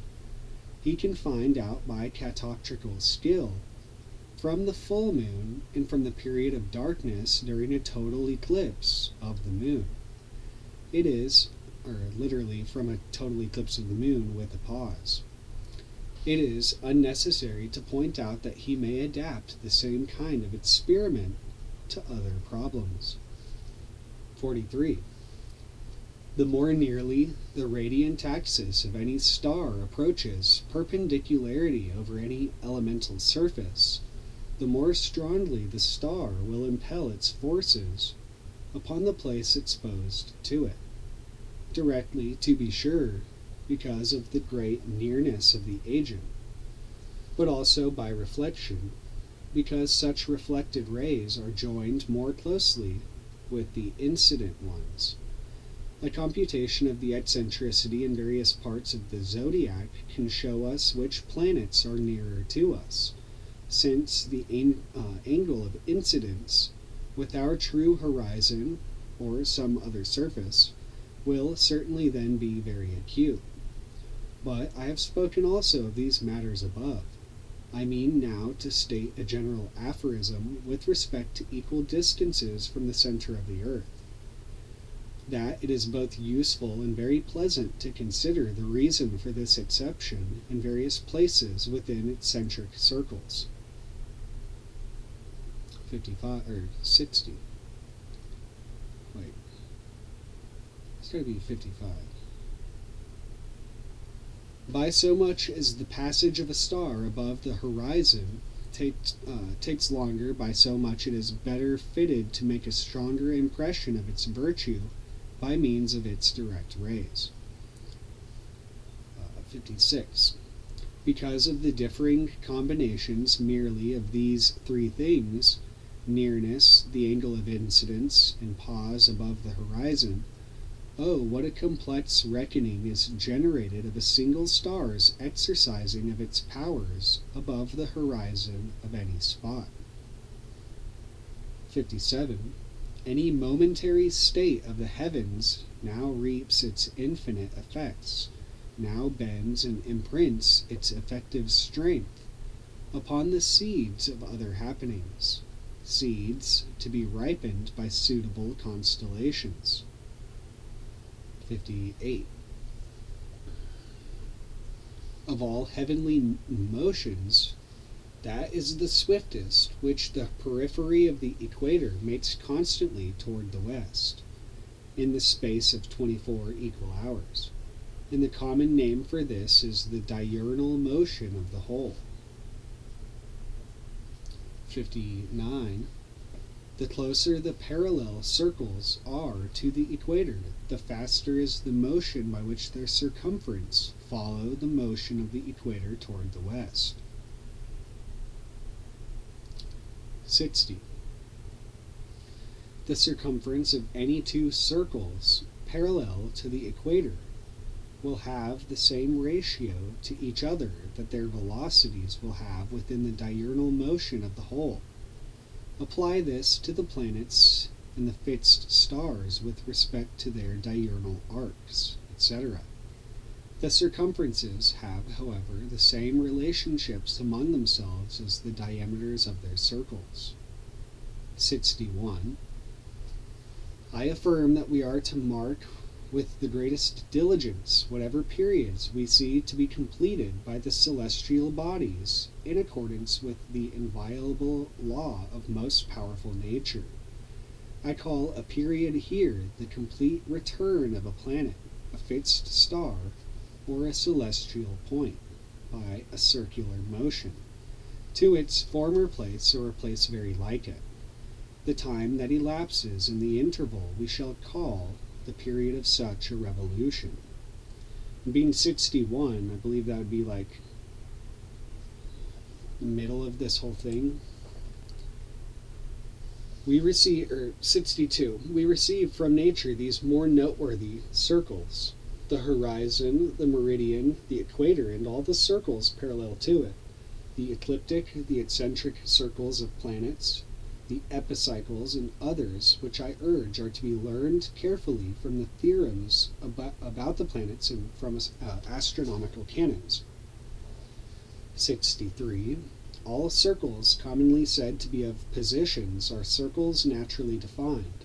he can find out by catoptrical skill from the full moon and from the period of darkness during a total eclipse of the moon. It is, or literally from a total eclipse of the moon with a pause. It is unnecessary to point out that he may adapt the same kind of experiment to other problems. 43. The more nearly the radiant axis of any star approaches perpendicularity over any elemental surface, the more strongly the star will impel its forces upon the place exposed to it. Directly, to be sure, because of the great nearness of the agent, but also by reflection, because such reflected rays are joined more closely with the incident ones. A computation of the eccentricity in various parts of the zodiac can show us which planets are nearer to us, since the angle of incidence with our true horizon or some other surface will certainly then be very acute. But I have spoken also of these matters above. I mean now to state a general aphorism with respect to equal distances from the center of the earth, that it is both useful and very pleasant to consider the reason for this exception in various places within eccentric circles. 55 or 60. Wait, it's got to be 55. By so much as the passage of a star above the horizon takes longer, by so much it is better fitted to make a stronger impression of its virtue by means of its direct rays. 56. Because of the differing combinations merely of these three things, nearness, the angle of incidence, and pause above the horizon, oh, what a complex reckoning is generated of a single star's exercising of its powers above the horizon of any spot. 57. Any momentary state of the heavens now reaps its infinite effects, now bends and imprints its effective strength upon the seeds of other happenings, seeds to be ripened by suitable constellations. 58. Of all heavenly motions, that is the swiftest which the periphery of the equator makes constantly toward the west, in the space of 24 equal hours. And the common name for this is the diurnal motion of the whole. 59. The closer the parallel circles are to the equator, the faster is the motion by which their circumference follow the motion of the equator toward the west. 60. The circumference of any two circles parallel to the equator will have the same ratio to each other that their velocities will have within the diurnal motion of the whole. Apply this to the planets and the fixed stars with respect to their diurnal arcs, etc. The circumferences have, however, the same relationships among themselves as the diameters of their circles. 61. I affirm that we are to mark with the greatest diligence whatever periods we see to be completed by the celestial bodies in accordance with the inviolable law of most powerful nature. I call a period here the complete return of a planet, a fixed star, or a celestial point, by a circular motion, to its former place or a place very like it. The time that elapses in the interval we shall call the period of such a revolution. Being 61, I believe that would be like the middle of this whole thing. 62. We receive from nature these more noteworthy circles: the horizon, the meridian, the equator, and all the circles parallel to it, the ecliptic, the eccentric circles of planets, the epicycles, and others, which I urge are to be learned carefully from the theorems about the planets and from astronomical canons. 63. All circles commonly said to be of positions are circles naturally defined.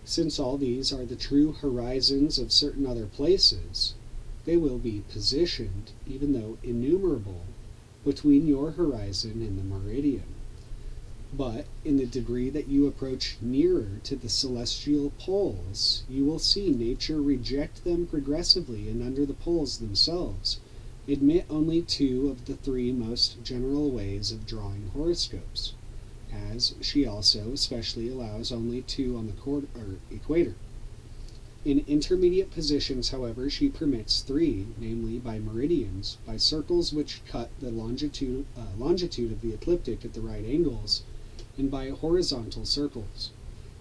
Since all these are the true horizons of certain other places, they will be positioned, even though innumerable, between your horizon and the meridian. But in the degree that you approach nearer to the celestial poles, you will see nature reject them progressively, and under the poles themselves admit only two of the three most general ways of drawing horoscopes, as she also especially allows only two on the equator. In intermediate positions, however, she permits three, namely by meridians, by circles which cut the longitude of the ecliptic at the right angles, and by horizontal circles.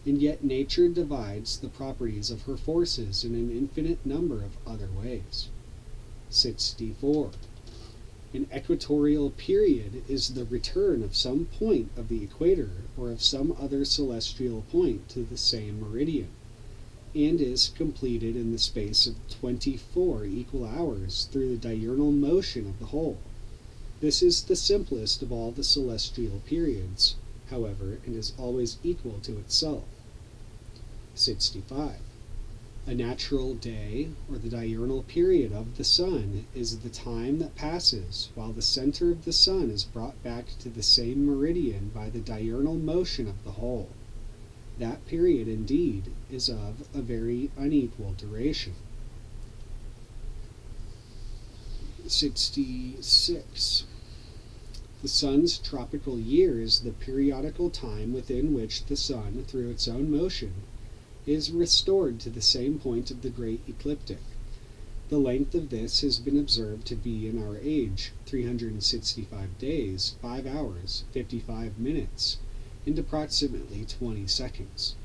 And yet nature divides the properties of her forces in an infinite number of other ways. 64. An equatorial period is the return of some point of the equator or of some other celestial point to the same meridian, and is completed in the space of 24 equal hours through the diurnal motion of the whole. This is the simplest of all the celestial periods, however, and is always equal to itself. 65. A natural day, or the diurnal period of the sun, is the time that passes while the center of the sun is brought back to the same meridian by the diurnal motion of the whole. That period, indeed, is of a very unequal duration. 66. The sun's tropical year is the periodical time within which the sun, through its own motion, is restored to the same point of the great ecliptic. The length of this has been observed to be in our age 365 days, 5 hours, 55 minutes, and approximately 20 seconds.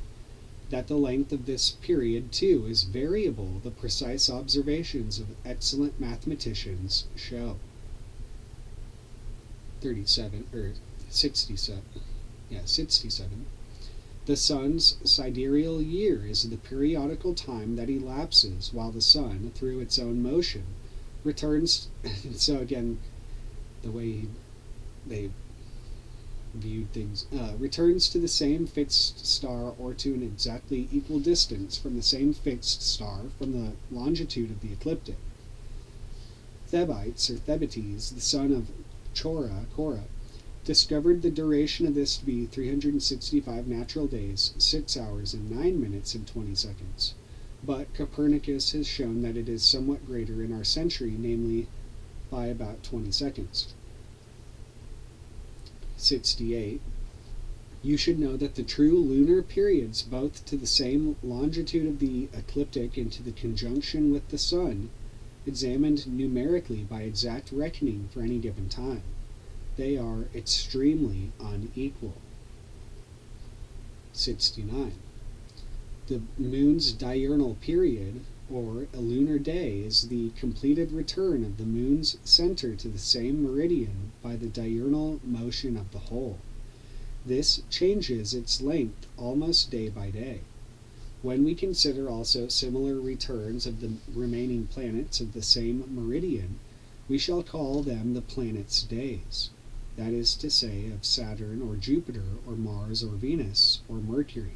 That the length of this period, too, is variable, the precise observations of excellent mathematicians show. 67. The sun's sidereal year is the periodical time that elapses while the sun, through its own motion, returns. So again, the way they viewed things, returns to the same fixed star or to an exactly equal distance from the same fixed star from the longitude of the ecliptic. Thebites, or Thebites, the son of Cora, discovered the duration of this to be 365 natural days, 6 hours and 9 minutes and 20 seconds. But Copernicus has shown that it is somewhat greater in our century, namely by about 20 seconds. 68. You should know that the true lunar periods, both to the same longitude of the ecliptic and to the conjunction with the sun, examined numerically by exact reckoning for any given time, they are extremely unequal. 69. The moon's diurnal period, or a lunar day, is the completed return of the moon's center to the same meridian by the diurnal motion of the whole. This changes its length almost day by day. When we consider also similar returns of the remaining planets of the same meridian, we shall call them the planets' days. That is to say, of Saturn or Jupiter or Mars or Venus or Mercury.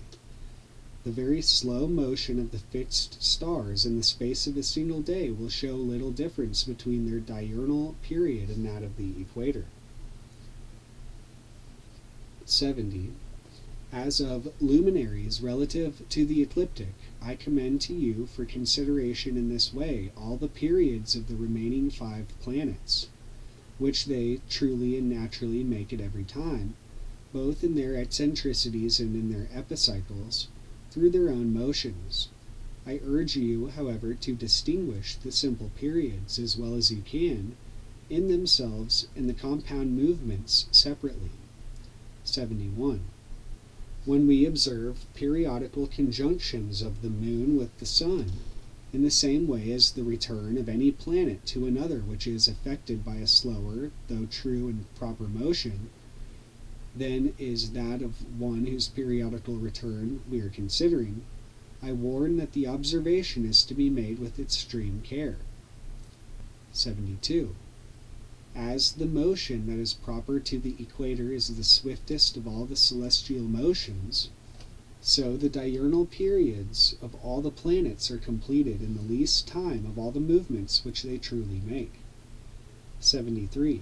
The very slow motion of the fixed stars in the space of a single day will show little difference between their diurnal period and that of the equator. 70. As of luminaries relative to the ecliptic, I commend to you for consideration in this way all the periods of the remaining 5 planets, which they truly and naturally make at every time, both in their eccentricities and in their epicycles, through their own motions. I urge you, however, to distinguish the simple periods as well as you can, in themselves and the compound movements separately. 71. When we observe periodical conjunctions of the moon with the sun, in the same way as the return of any planet to another which is affected by a slower, though true and proper motion, than is that of one whose periodical return we are considering, I warn that the observation is to be made with extreme care. 72. As the motion that is proper to the equator is the swiftest of all the celestial motions, So the diurnal periods of all the planets are completed in the least time of all the movements which they truly make. 73.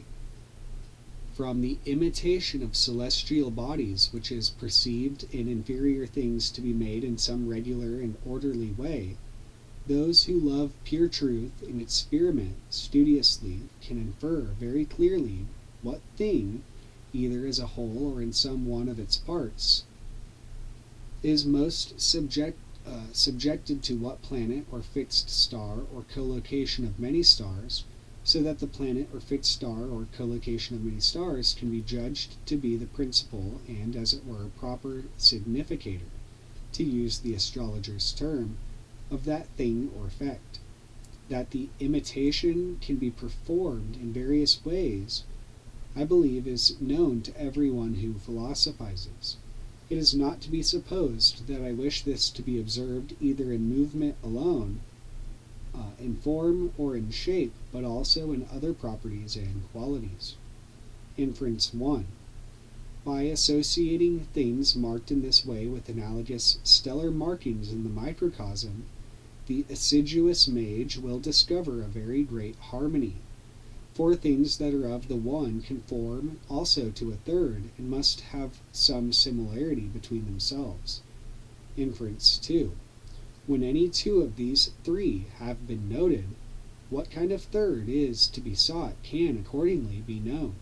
From the imitation of celestial bodies, which is perceived in inferior things to be made in some regular and orderly way, those who love pure truth and experiment studiously can infer very clearly what thing, either as a whole or in some one of its parts, is most subjected to what planet or fixed star or collocation of many stars, so that the planet or fixed star or collocation of many stars can be judged to be the principal and, as it were, proper significator, to use the astrologer's term, of that thing or effect. That the imitation can be performed in various ways, I believe, is known to everyone who philosophizes. It is not to be supposed that I wish this to be observed either in movement alone, in form or in shape, but also in other properties and qualities. Inference 1. By associating things marked in this way with analogous stellar markings in the microcosm, the assiduous mage will discover a very great harmony. For things that are of the one conform also to a third, and must have some similarity between themselves. Inference 2. When any two of these three have been noted, what kind of third is to be sought can accordingly be known.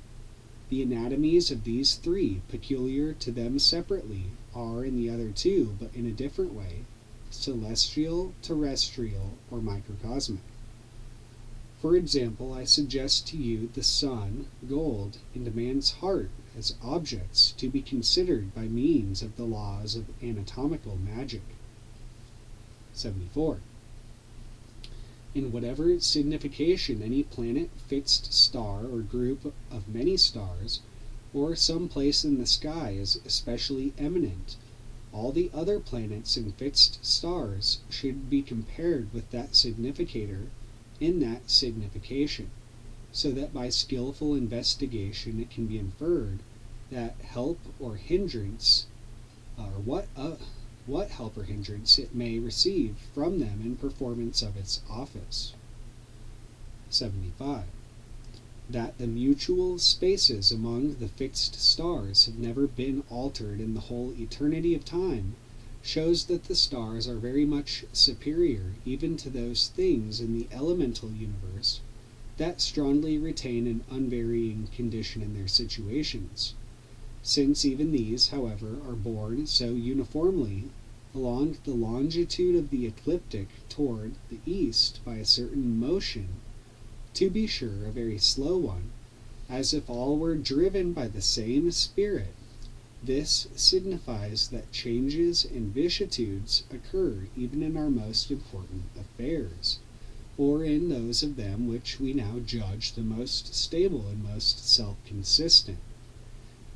The anatomies of these three, peculiar to them separately, are in the other two, but in a different way, celestial, terrestrial, or microcosmic. For example, I suggest to you the sun, gold, and man's heart as objects to be considered by means of the laws of anatomical magic. 74. In whatever signification any planet, fixed star, or group of many stars, or some place in the sky is especially eminent, all the other planets and fixed stars should be compared with that significator in that signification, so that by skillful investigation it can be inferred that help or hindrance, or what help or hindrance it may receive from them in performance of its office. 75. That the mutual spaces among the fixed stars have never been altered in the whole eternity of time shows that the stars are very much superior even to those things in the elemental universe that strongly retain an unvarying condition in their situations, since even these, however, are borne so uniformly along the longitude of the ecliptic toward the east by a certain motion, to be sure a very slow one, as if all were driven by the same spirit. This signifies that changes and vicissitudes occur even in our most important affairs, or in those of them which we now judge the most stable and most self-consistent.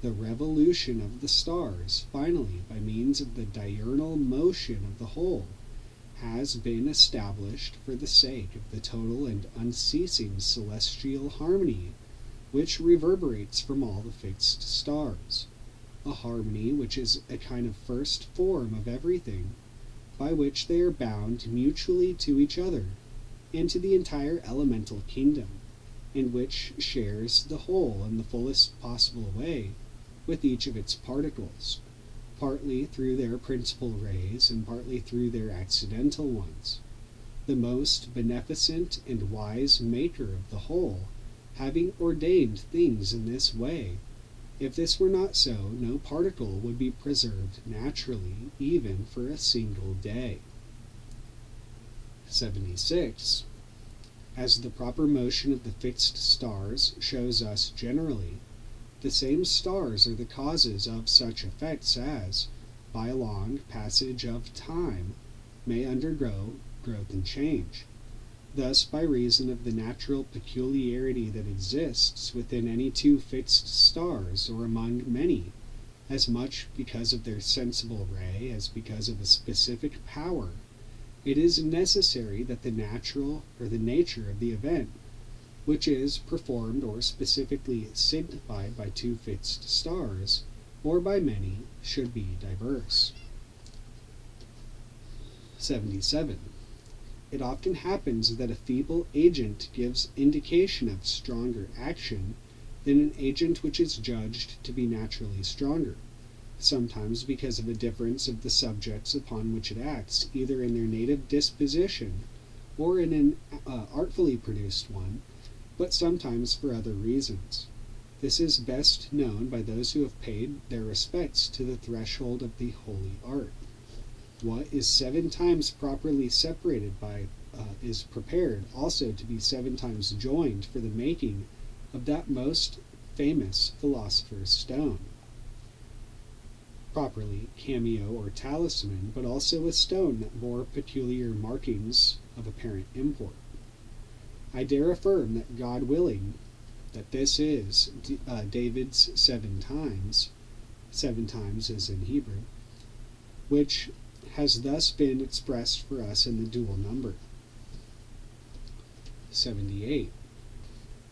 The revolution of the stars, finally, by means of the diurnal motion of the whole, has been established for the sake of the total and unceasing celestial harmony which reverberates from all the fixed stars, a harmony which is a kind of first form of everything, by which they are bound mutually to each other, and to the entire elemental kingdom, and which shares the whole in the fullest possible way with each of its particles, partly through their principal rays and partly through their accidental ones. The most beneficent and wise maker of the whole, having ordained things in this way, if this were not so, no particle would be preserved naturally, even for a single day. 76. As the proper motion of the fixed stars shows us generally, the same stars are the causes of such effects as, by a long passage of time, may undergo growth and change. Thus, by reason of the natural peculiarity that exists within any two fixed stars, or among many, as much because of their sensible ray as because of a specific power, it is necessary that the natural or the nature of the event, which is performed or specifically signified by two fixed stars, or by many, should be diverse. 77. It often happens that a feeble agent gives indication of stronger action than an agent which is judged to be naturally stronger, sometimes because of a difference of the subjects upon which it acts, either in their native disposition or in an artfully produced one, but sometimes for other reasons. This is best known by those who have paid their respects to the threshold of the holy art. What is 7 times properly separated by is prepared also to be 7 times joined for the making of that most famous philosopher's stone, properly cameo or talisman, but also a stone that bore peculiar markings of apparent import. I dare affirm that, God willing, that this is David's 7 times as in Hebrew, which has thus been expressed for us in the dual number. 78.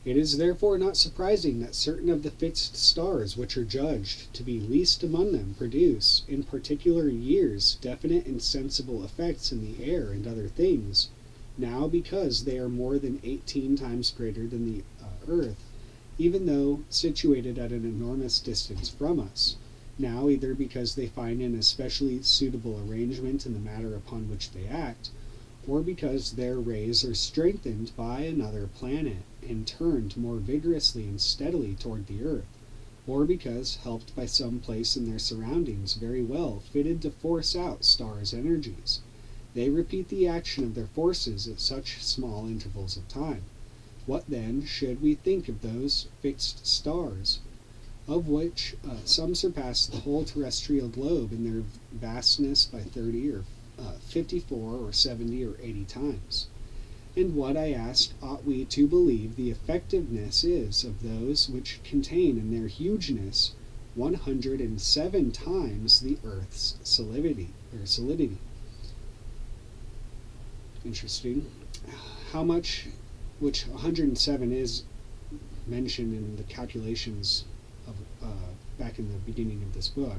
It is therefore not surprising that certain of the fixed stars which are judged to be least among them produce, in particular years, definite and sensible effects in the air and other things, now because they are more than 18 times greater than the earth, even though situated at an enormous distance from us, now either because they find an especially suitable arrangement in the matter upon which they act, or because their rays are strengthened by another planet and turned more vigorously and steadily toward the earth, or because, helped by some place in their surroundings very well fitted to force out stars' energies, they repeat the action of their forces at such small intervals of time. What then should we think of those fixed stars, of which some surpass the whole terrestrial globe in their vastness by 30 or 54 or 70 or 80 times? And what, I ask, ought we to believe the effectiveness is of those which contain in their hugeness 107 times the earth's solidity? Interesting. How much, which 107 is mentioned in the calculations of back in the beginning of this book.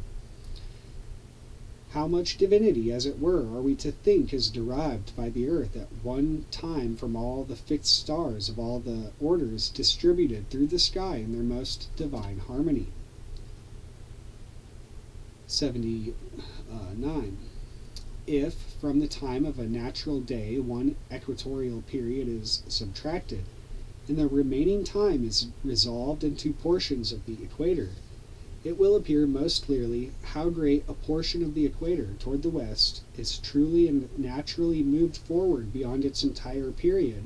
How much divinity, as it were, are we to think is derived by the earth at one time from all the fixed stars of all the orders distributed through the sky in their most divine harmony? 79. If, from the time of a natural day, one equatorial period is subtracted, and the remaining time is resolved into portions of the equator, it will appear most clearly how great a portion of the equator toward the west is truly and naturally moved forward beyond its entire period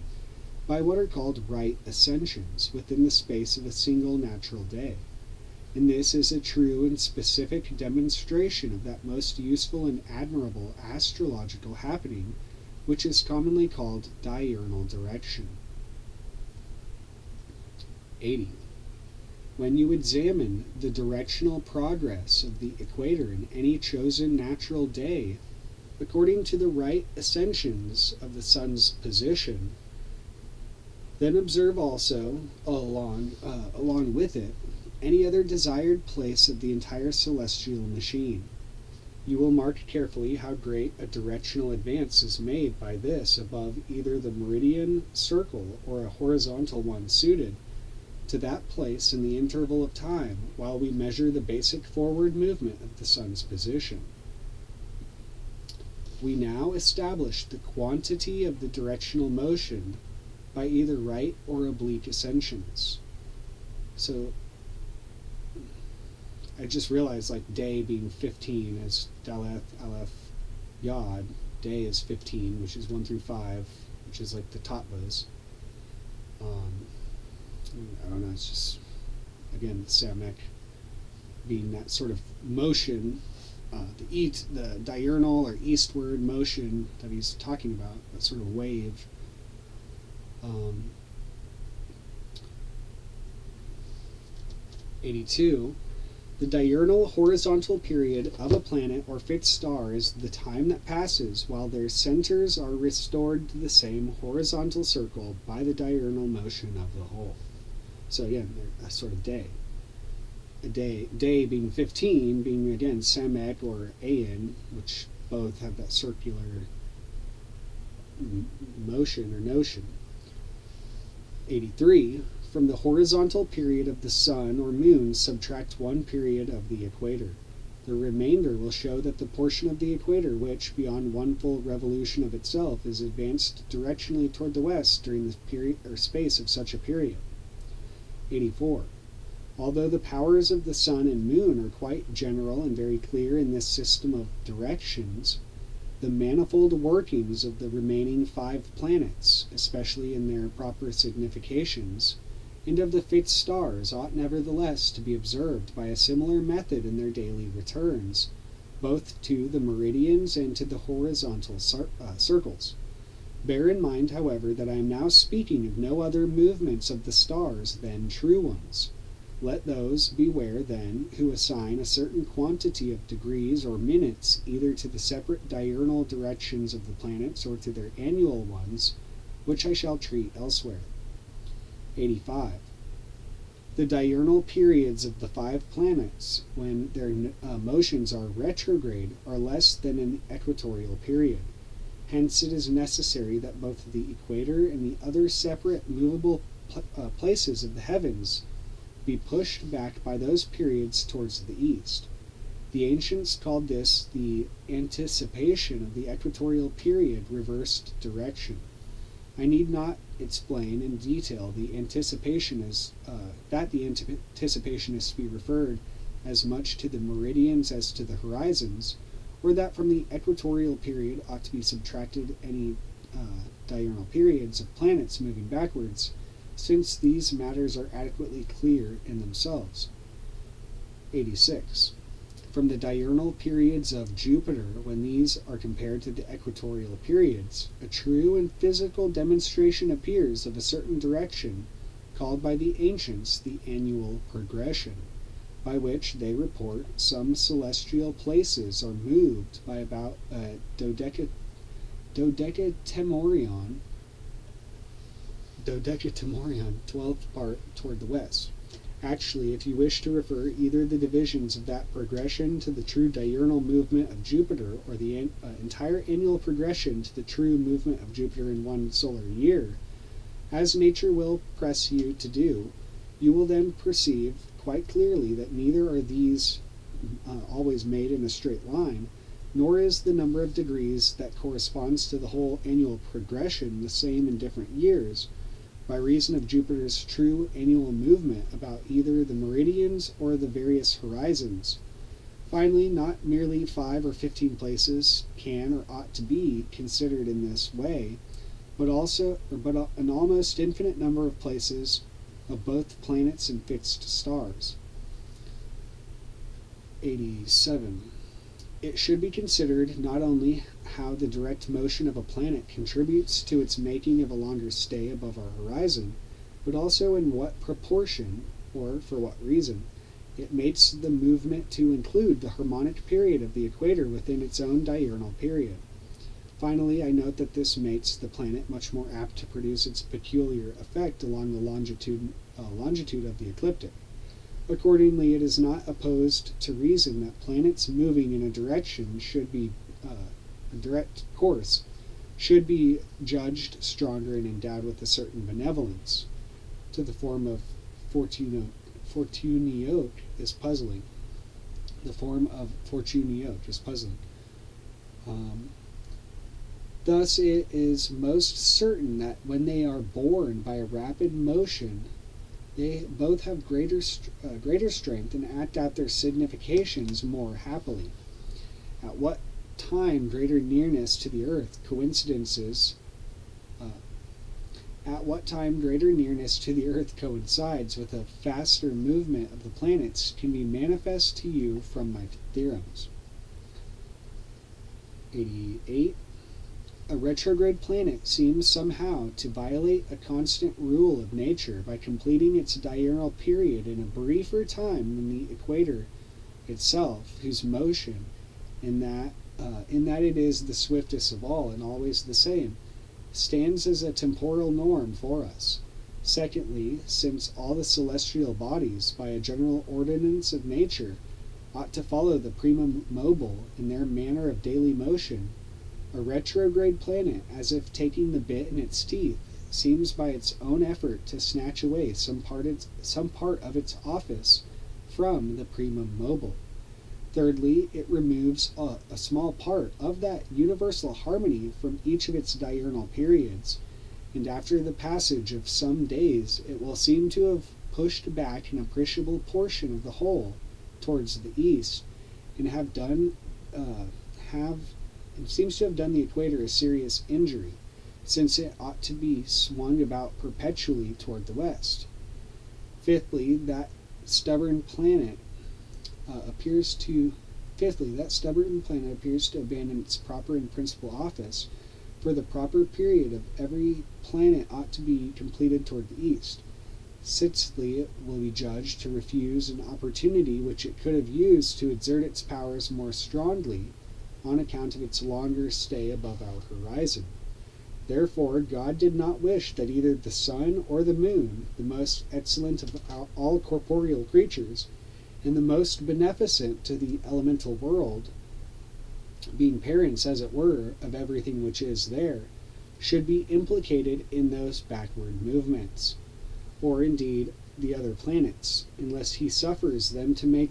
by what are called right ascensions within the space of a single natural day. And this is a true and specific demonstration of that most useful and admirable astrological happening which is commonly called diurnal direction. 80. When you examine the directional progress of the equator in any chosen natural day, according to the right ascensions of the sun's position, then observe also, along with it, any other desired place of the entire celestial machine. You will mark carefully how great a directional advance is made by this above either the meridian circle or a horizontal one suited to that place in the interval of time while we measure the basic forward movement of the sun's position. We now establish the quantity of the directional motion by either right or oblique ascensions. So I just realized, like, day being 15 is Daleth, Aleph, Yod. Day is 15, which is 1 through 5, which is like the Tattvas. I don't know, it's just, again, Samek being that sort of motion, the diurnal or eastward motion that he's talking about, that sort of wave. 82. The diurnal horizontal period of a planet or fixed star is the time that passes while their centers are restored to the same horizontal circle by the diurnal motion of the whole. So again, they're a sort of day. A day being 15, being again Samek or Egan, which both have that circular motion or notion. 83. From the horizontal period of the sun or moon, subtract 1 period of the equator. The remainder will show that the portion of the equator which, beyond 1 full revolution of itself, is advanced directionally toward the west during the period or space of such a period. 84. Although the powers of the sun and moon are quite general and very clear in this system of directions, the manifold workings of the remaining 5 planets, especially in their proper significations, and of the fixed stars, ought nevertheless to be observed by a similar method in their daily returns, both to the meridians and to the horizontal circles. Bear in mind, however, that I am now speaking of no other movements of the stars than true ones. Let those beware, then, who assign a certain quantity of degrees or minutes either to the separate diurnal directions of the planets or to their annual ones, which I shall treat elsewhere. 85. The diurnal periods of the 5 planets, when their motions are retrograde, are less than an equatorial period. Hence it is necessary that both the equator and the other separate movable places of the heavens be pushed back by those periods towards the east. The ancients called this the anticipation of the equatorial period reversed direction. I need not explain in detail the anticipation is to be referred as much to the meridians as to the horizons, or that from the equatorial period ought to be subtracted any diurnal periods of planets moving backwards, since these matters are adequately clear in themselves. 86. From the diurnal periods of Jupiter, when these are compared to the equatorial periods, a true and physical demonstration appears of a certain direction, called by the ancients the annual progression, by which they report some celestial places are moved by about a dodecatemorion, 12th part toward the west. Actually, if you wish to refer either the divisions of that progression to the true diurnal movement of Jupiter, or the entire annual progression to the true movement of Jupiter in 1 solar year, as nature will press you to do, you will then perceive quite clearly that neither are these always made in a straight line, nor is the number of degrees that corresponds to the whole annual progression the same in different years, by reason of Jupiter's true annual movement about either the meridians or the various horizons. Finally, not merely 5 or 15 places can or ought to be considered in this way, but an almost infinite number of places of both planets and fixed stars. 87. It should be considered not only how the direct motion of a planet contributes to its making of a longer stay above our horizon, but also in what proportion, or for what reason, it makes the movement to include the harmonic period of the equator within its own diurnal period. Finally, I note that this makes the planet much more apt to produce its peculiar effect along the longitude of the ecliptic. Accordingly, it is not opposed to reason that planets moving in a direction should be a direct course should be judged stronger and endowed with a certain benevolence. To the form of fortunioque is puzzling. The form of fortunioque is puzzling. Thus, it is most certain that when they are borne by a rapid motion, they both have greater strength and act out their significations more happily. At what time greater nearness to the earth coincides with a faster movement of the planets can be manifest to you from my theorems. 88. A retrograde planet seems somehow to violate a constant rule of nature by completing its diurnal period in a briefer time than the equator itself, whose motion, in that it is the swiftest of all and always the same, stands as a temporal norm for us. Secondly, since all the celestial bodies, by a general ordinance of nature, ought to follow the prima mobile in their manner of daily motion, A retrograde planet, as if taking the bit in its teeth, seems by its own effort to snatch away some part of its office from the primum mobile. Thirdly, it removes a small part of that universal harmony from each of its diurnal periods, and after the passage of some days it will seem to have pushed back an appreciable portion of the whole towards the east, and it seems to have done the equator a serious injury, since it ought to be swung about perpetually toward the west. Fifthly, that stubborn planet appears to abandon its proper and principal office, for the proper period of every planet ought to be completed toward the east. Sixthly, it will be judged to refuse an opportunity which it could have used to exert its powers more strongly on account of its longer stay above our horizon. Therefore, God did not wish that either the sun or the moon, the most excellent of all corporeal creatures, and the most beneficent to the elemental world, being parents, as it were, of everything which is there, should be implicated in those backward movements, or indeed the other planets, unless he suffers them to make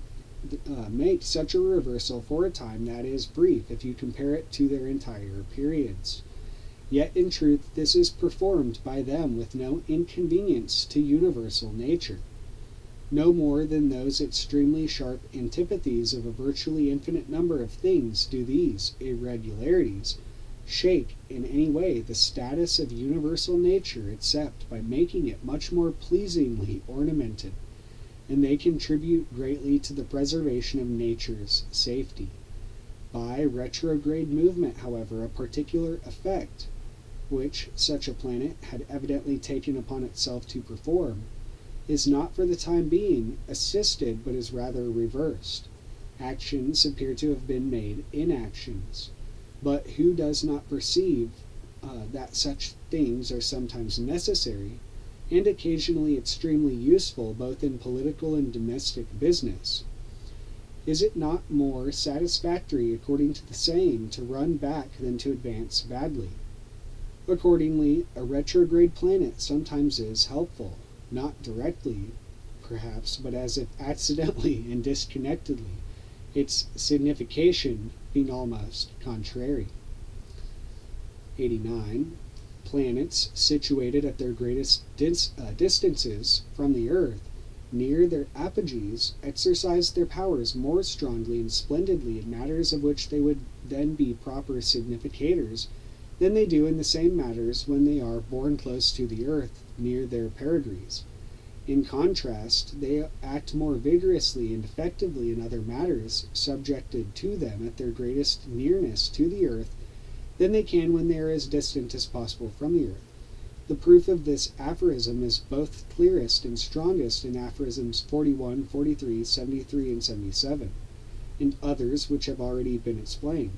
such a reversal for a time that is brief if you compare it to their entire periods. Yet in truth this is performed by them with no inconvenience to universal nature, no more than those extremely sharp antipathies of a virtually infinite number of things do these irregularities shake in any way the status of universal nature, except by making it much more pleasingly ornamented, and they contribute greatly to the preservation of nature's safety. By retrograde movement, however, a particular effect, which such a planet had evidently taken upon itself to perform, is not for the time being assisted, but is rather reversed. Actions appear to have been made inactions. But who does not perceive that such things are sometimes necessary, and occasionally extremely useful, both in political and domestic business? Is it not more satisfactory, according to the saying, to run back than to advance badly? Accordingly, a retrograde planet sometimes is helpful, not directly, perhaps, but as if accidentally and disconnectedly, its signification being almost contrary. 89. Planets situated at their greatest distances from the earth, near their apogees, exercise their powers more strongly and splendidly in matters of which they would then be proper significators than they do in the same matters when they are born close to the earth, near their perigees. In contrast, they act more vigorously and effectively in other matters subjected to them at their greatest nearness to the earth than they can when they are as distant as possible from the earth. The proof of this aphorism is both clearest and strongest in aphorisms 41, 43, 73, and 77, and others which have already been explained.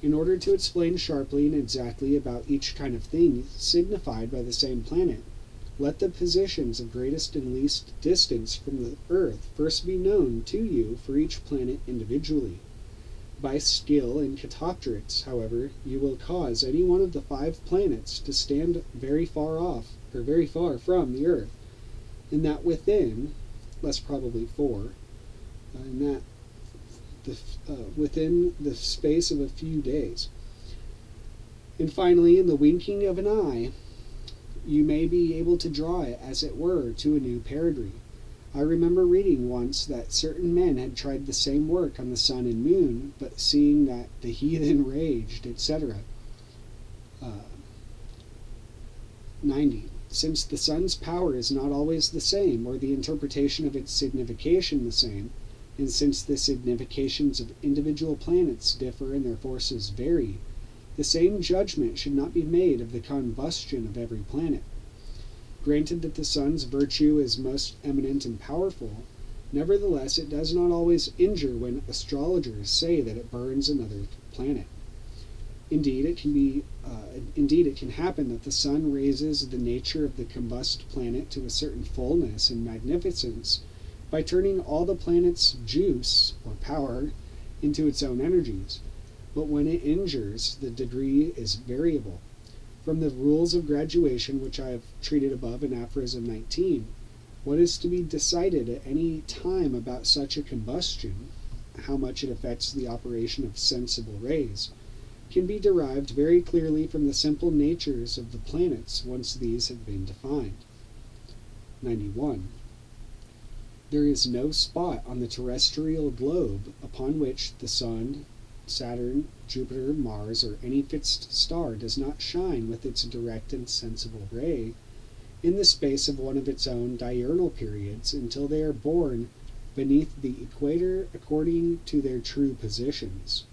In order to explain sharply and exactly about each kind of thing signified by the same planet, let the positions of greatest and least distance from the earth first be known to you for each planet individually. By skill in catoptrics, however, you will cause any one of the 5 planets to stand very far off, or very far from the earth, and that within, less probably 4, within the space of a few days. And finally, in the winking of an eye, you may be able to draw it, as it were, to a new perigee. I remember reading once that certain men had tried the same work on the sun and moon, but seeing that the heathen raged, etc. 90. Since the sun's power is not always the same, or the interpretation of its signification the same, and since the significations of individual planets differ and their forces vary, the same judgment should not be made of the combustion of every planet. Granted that the sun's virtue is most eminent and powerful, nevertheless it does not always injure when astrologers say that it burns another planet. Indeed, it can happen that the sun raises the nature of the combust planet to a certain fullness and magnificence by turning all the planet's juice, or power, into its own energies. but when it injures, the degree is variable. From the rules of graduation, which I have treated above in Aphorism 19, what is to be decided at any time about such a combustion, how much it affects the operation of sensible rays, can be derived very clearly from the simple natures of the planets once these have been defined. 91. There is no spot on the terrestrial globe upon which the Sun, Saturn, Jupiter, Mars, or any fixed star does not shine with its direct and sensible ray in the space of one of its own diurnal periods until they are born beneath the equator according to their true positions.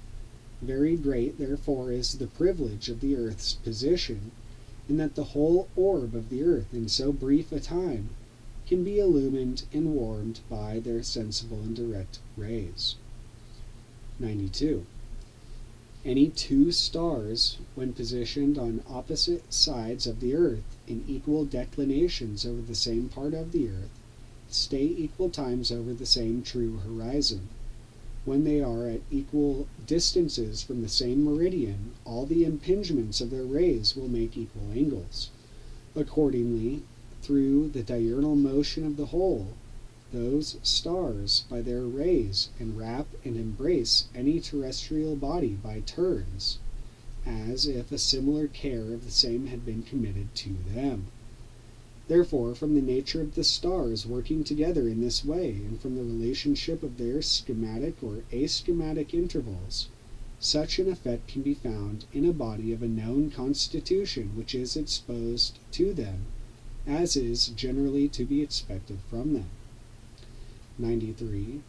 Very great, therefore, is the privilege of the earth's position, in that the whole orb of the earth in so brief a time can be illumined and warmed by their sensible and direct rays. 92. Any two stars, when positioned on opposite sides of the earth in equal declinations over the same part of the earth, stay equal times over the same true horizon. When they are at equal distances from the same meridian, all the impingements of their rays will make equal angles. Accordingly, through the diurnal motion of the whole, those stars by their rays enwrap and embrace any terrestrial body by turns, as if a similar care of the same had been committed to them. Therefore, from the nature of the stars working together in this way, and from the relationship of their schematic or aschematic intervals, such an effect can be found in a body of a known constitution which is exposed to them, as is generally to be expected from them. 93.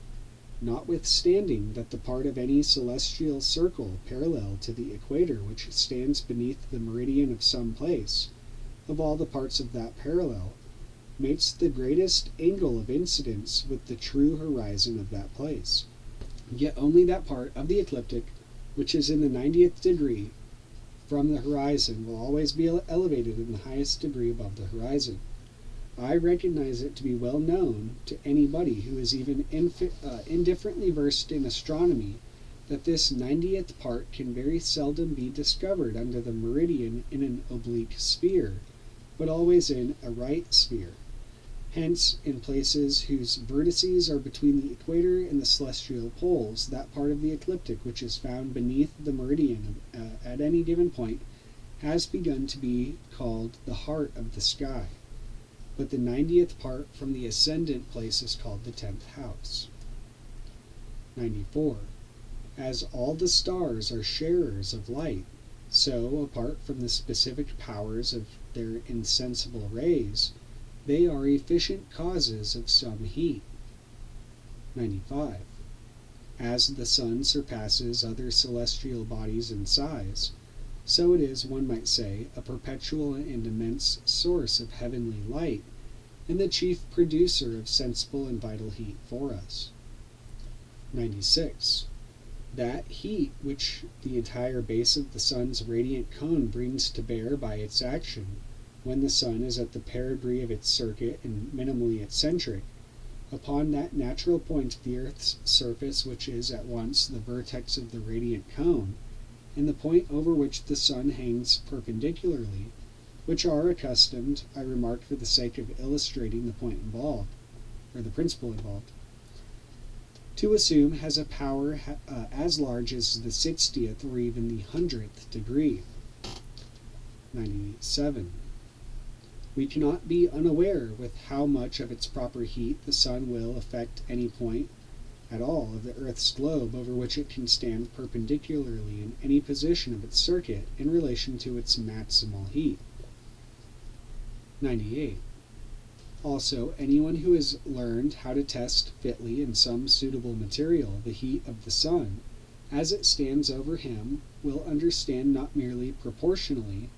Notwithstanding that the part of any celestial circle parallel to the equator which stands beneath the meridian of some place, of all the parts of that parallel, makes the greatest angle of incidence with the true horizon of that place, yet only that part of the ecliptic which is in the 90th degree from the horizon will always be elevated in the highest degree above the horizon. I recognize it to be well known to anybody who is even indifferently versed in astronomy that this 90th part can very seldom be discovered under the meridian in an oblique sphere, but always in a right sphere. Hence, in places whose vertices are between the equator and the celestial poles, that part of the ecliptic which is found beneath the meridian at any given point has begun to be called the heart of the sky. But the 90th part from the ascendant place is called the 10th house. 94. As all the stars are sharers of light, so, apart from the specific powers of their insensible rays, they are efficient causes of some heat. 95. As the sun surpasses other celestial bodies in size, so it is, one might say, a perpetual and immense source of heavenly light, and the chief producer of sensible and vital heat for us. 96. That heat which the entire base of the sun's radiant cone brings to bear by its action, when the sun is at the perigee of its circuit and minimally eccentric, upon that natural point of the earth's surface which is at once the vertex of the radiant cone, and the point over which the sun hangs perpendicularly, which are accustomed, I remark for the sake of illustrating the point involved, or the principle involved, to assume has a power as large as the 60th or even the 100th degree. 97. We cannot be unaware with how much of its proper heat the sun will affect any point at all of the earth's globe over which it can stand perpendicularly in any position of its circuit in relation to its maximal heat. 98. Also, anyone who has learned how to test fitly in some suitable material the heat of the sun, as it stands over him, will understand not merely proportionally,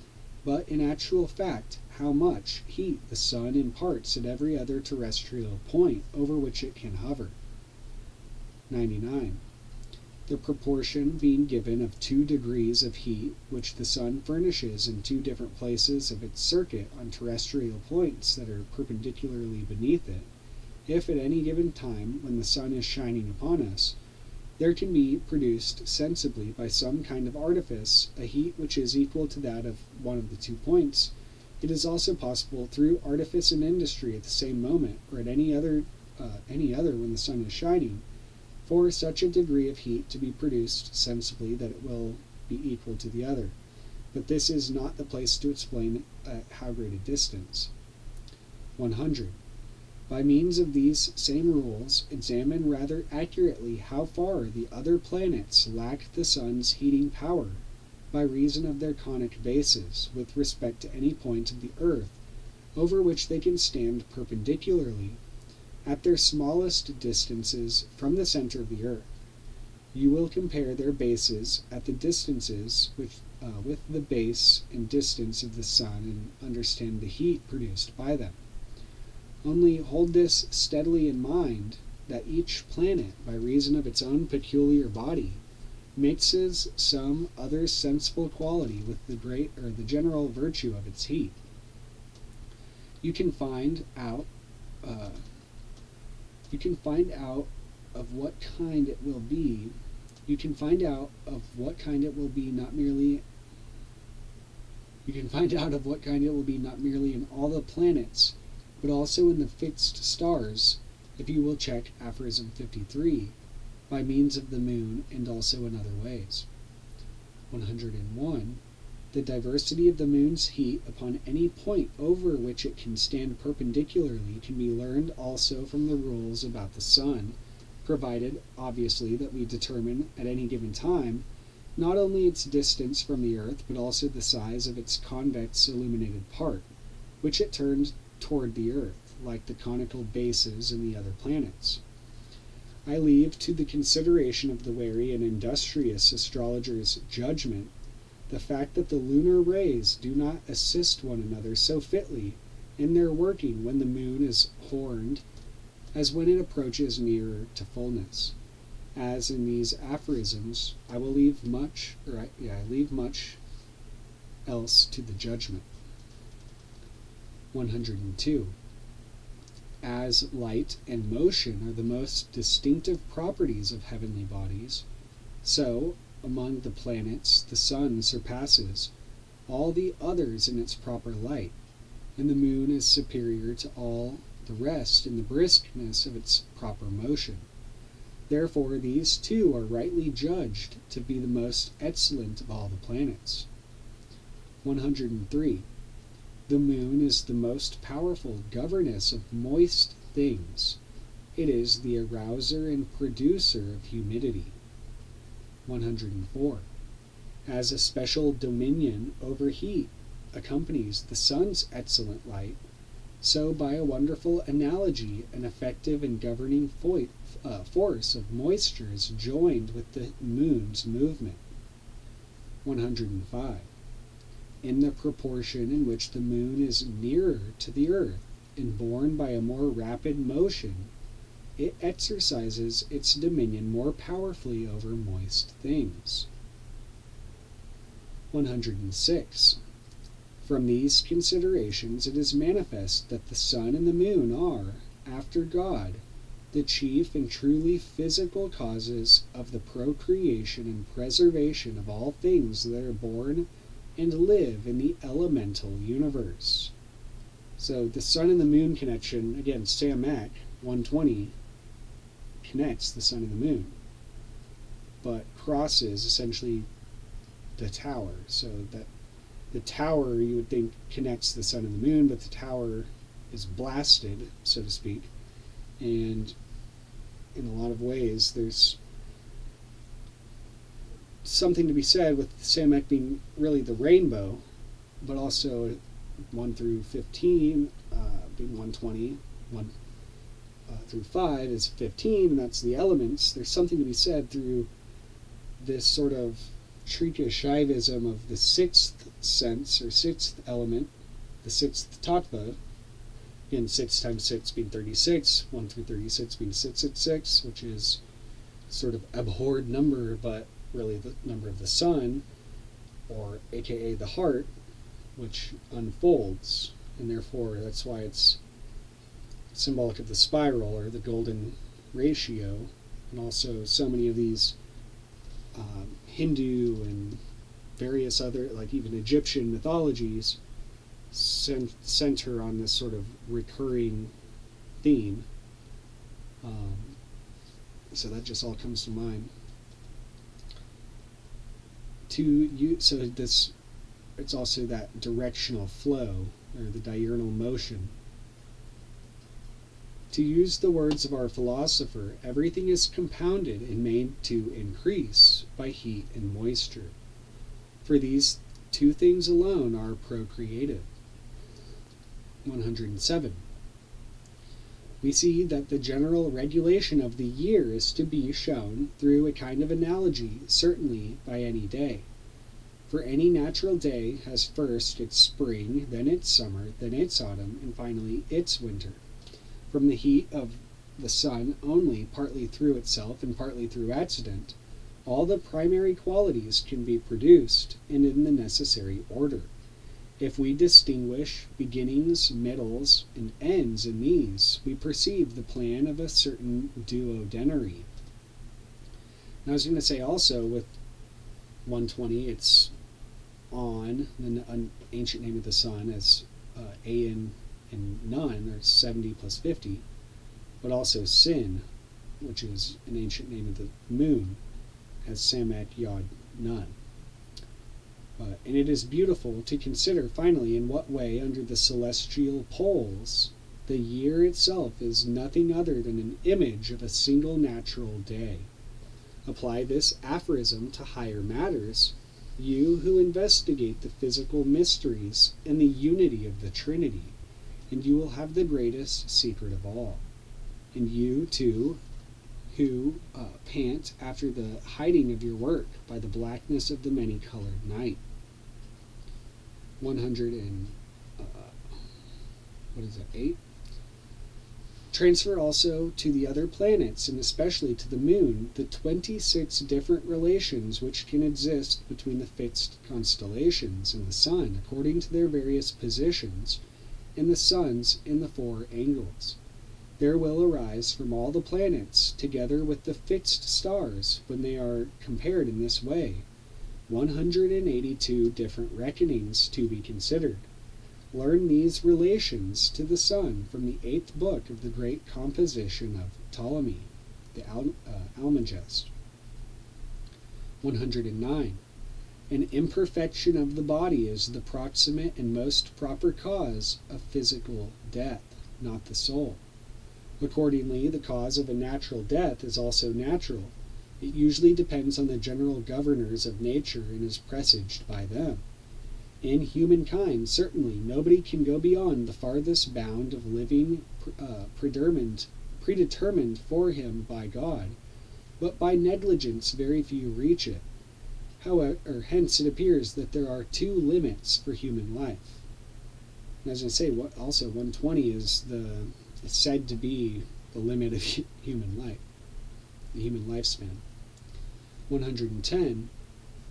but in actual fact, how much heat the sun imparts at every other terrestrial point over which it can hover. 99. The proportion being given of 2 degrees of heat which the sun furnishes in 2 different places of its circuit on terrestrial points that are perpendicularly beneath it, if at any given time when the sun is shining upon us, there can be produced sensibly by some kind of artifice a heat which is equal to that of one of the 2 points. It is also possible through artifice and industry at the same moment, or at any other when the sun is shining, for such a degree of heat to be produced sensibly that it will be equal to the other. But this is not the place to explain at how great a distance. 100. By means of these same rules, examine rather accurately how far the other planets lack the sun's heating power, by reason of their conic bases, with respect to any point of the earth, over which they can stand perpendicularly, at their smallest distances from the center of the earth. You will compare their bases at the distances with the base and distance of the sun, and understand the heat produced by them. Only hold this steadily in mind, that each planet, by reason of its own peculiar body, mixes some other sensible quality with the general virtue of its heat. You can find out of what kind it will be. You can find out of what kind it will be not merely in all the planets, but also in the fixed stars, if you will check aphorism 53, by means of the moon and also in other ways. 101. The diversity of the moon's heat upon any point over which it can stand perpendicularly can be learned also from the rules about the sun, provided, obviously, that we determine at any given time not only its distance from the earth, but also the size of its convex illuminated part, which it turns toward the earth, like the conical bases in the other planets. I leave to the consideration of the wary and industrious astrologer's judgment the fact that the lunar rays do not assist one another so fitly in their working when the moon is horned as when it approaches nearer to fullness. As in these aphorisms, I leave much else to the judgment. 102. As light and motion are the most distinctive properties of heavenly bodies, so, among the planets, the sun surpasses all the others in its proper light, and the moon is superior to all the rest in the briskness of its proper motion. Therefore, these two are rightly judged to be the most excellent of all the planets. 103. The moon is the most powerful governess of moist things. It is the arouser and producer of humidity. 104. As a special dominion over heat accompanies the sun's excellent light, so by a wonderful analogy an effective and governing force of moisture is joined with the moon's movement. 105. In the proportion in which the moon is nearer to the earth and borne by a more rapid motion, it exercises its dominion more powerfully over moist things. 106. From these considerations it is manifest that the sun and the moon are, after God, the chief and truly physical causes of the procreation and preservation of all things that are born and live in the elemental universe. So the sun and the moon connection, again, Samak 120 connects the sun and the moon, but crosses essentially the tower, so that the tower you would think connects the sun and the moon, but the tower is blasted, so to speak, and in a lot of ways there's something to be said with Samak being really the rainbow, but also 1 through 15 being 120, 1 through 5 is 15, and that's the elements. There's something to be said through this sort of Trika Shaivism of the sixth sense, or sixth element, the sixth tattva. Again, 6 times 6 being 36, 1 through 36 being 666, which is sort of abhorred number, but really the number of the sun, or aka the heart, which unfolds, and therefore that's why it's symbolic of the spiral, or the golden ratio, And also so many of these Hindu and various other, like even Egyptian mythologies, center on this sort of recurring theme. So that just all comes to mind. So this, it's also that directional flow, or the diurnal motion. To use the words of our philosopher, everything is compounded and made to increase by heat and moisture. For these two things alone are procreative. 107. We see that the general regulation of the year is to be shown through a kind of analogy, certainly by any day. For any natural day has first its spring, then its summer, then its autumn, and finally its winter. From the heat of the sun only, partly through itself and partly through accident, all the primary qualities can be produced, and in the necessary order. If we distinguish beginnings, middles, and ends in these, we perceive the plan of a certain duodenary. Now I was going to say also with 120, it's on, an ancient name of the sun, as Egan and Nun, or 70 plus 50, but also Sin, which is an ancient name of the moon, as Samet Yod Nun. And it is beautiful to consider finally in what way, under the celestial poles, the year itself is nothing other than an image of a single natural day. Apply this aphorism to higher matters, you who investigate the physical mysteries and the unity of the Trinity, and you will have the greatest secret of all. And you, too, who pant after the hiding of your work by the blackness of the many-colored night. 108. Transfer also to the other planets, and especially to the moon, the 26 different relations which can exist between the fixed constellations and the sun, according to their various positions, and the suns in the four angles. There will arise from all the planets, together with the fixed stars, when they are compared in this way, 182 different reckonings to be considered. Learn these relations to the sun from the 8th book of the great composition of Ptolemy, the Almagest. 109. An imperfection of the body is the proximate and most proper cause of physical death, not the soul. Accordingly, the cause of a natural death is also natural. It usually depends on the general governors of nature and is presaged by them. In humankind, certainly, nobody can go beyond the farthest bound of living predetermined for him by God, but by negligence very few reach it. However, hence it appears that there are two limits for human life. And as I say, also 120 is said to be the limit of human life, the human lifespan. 110.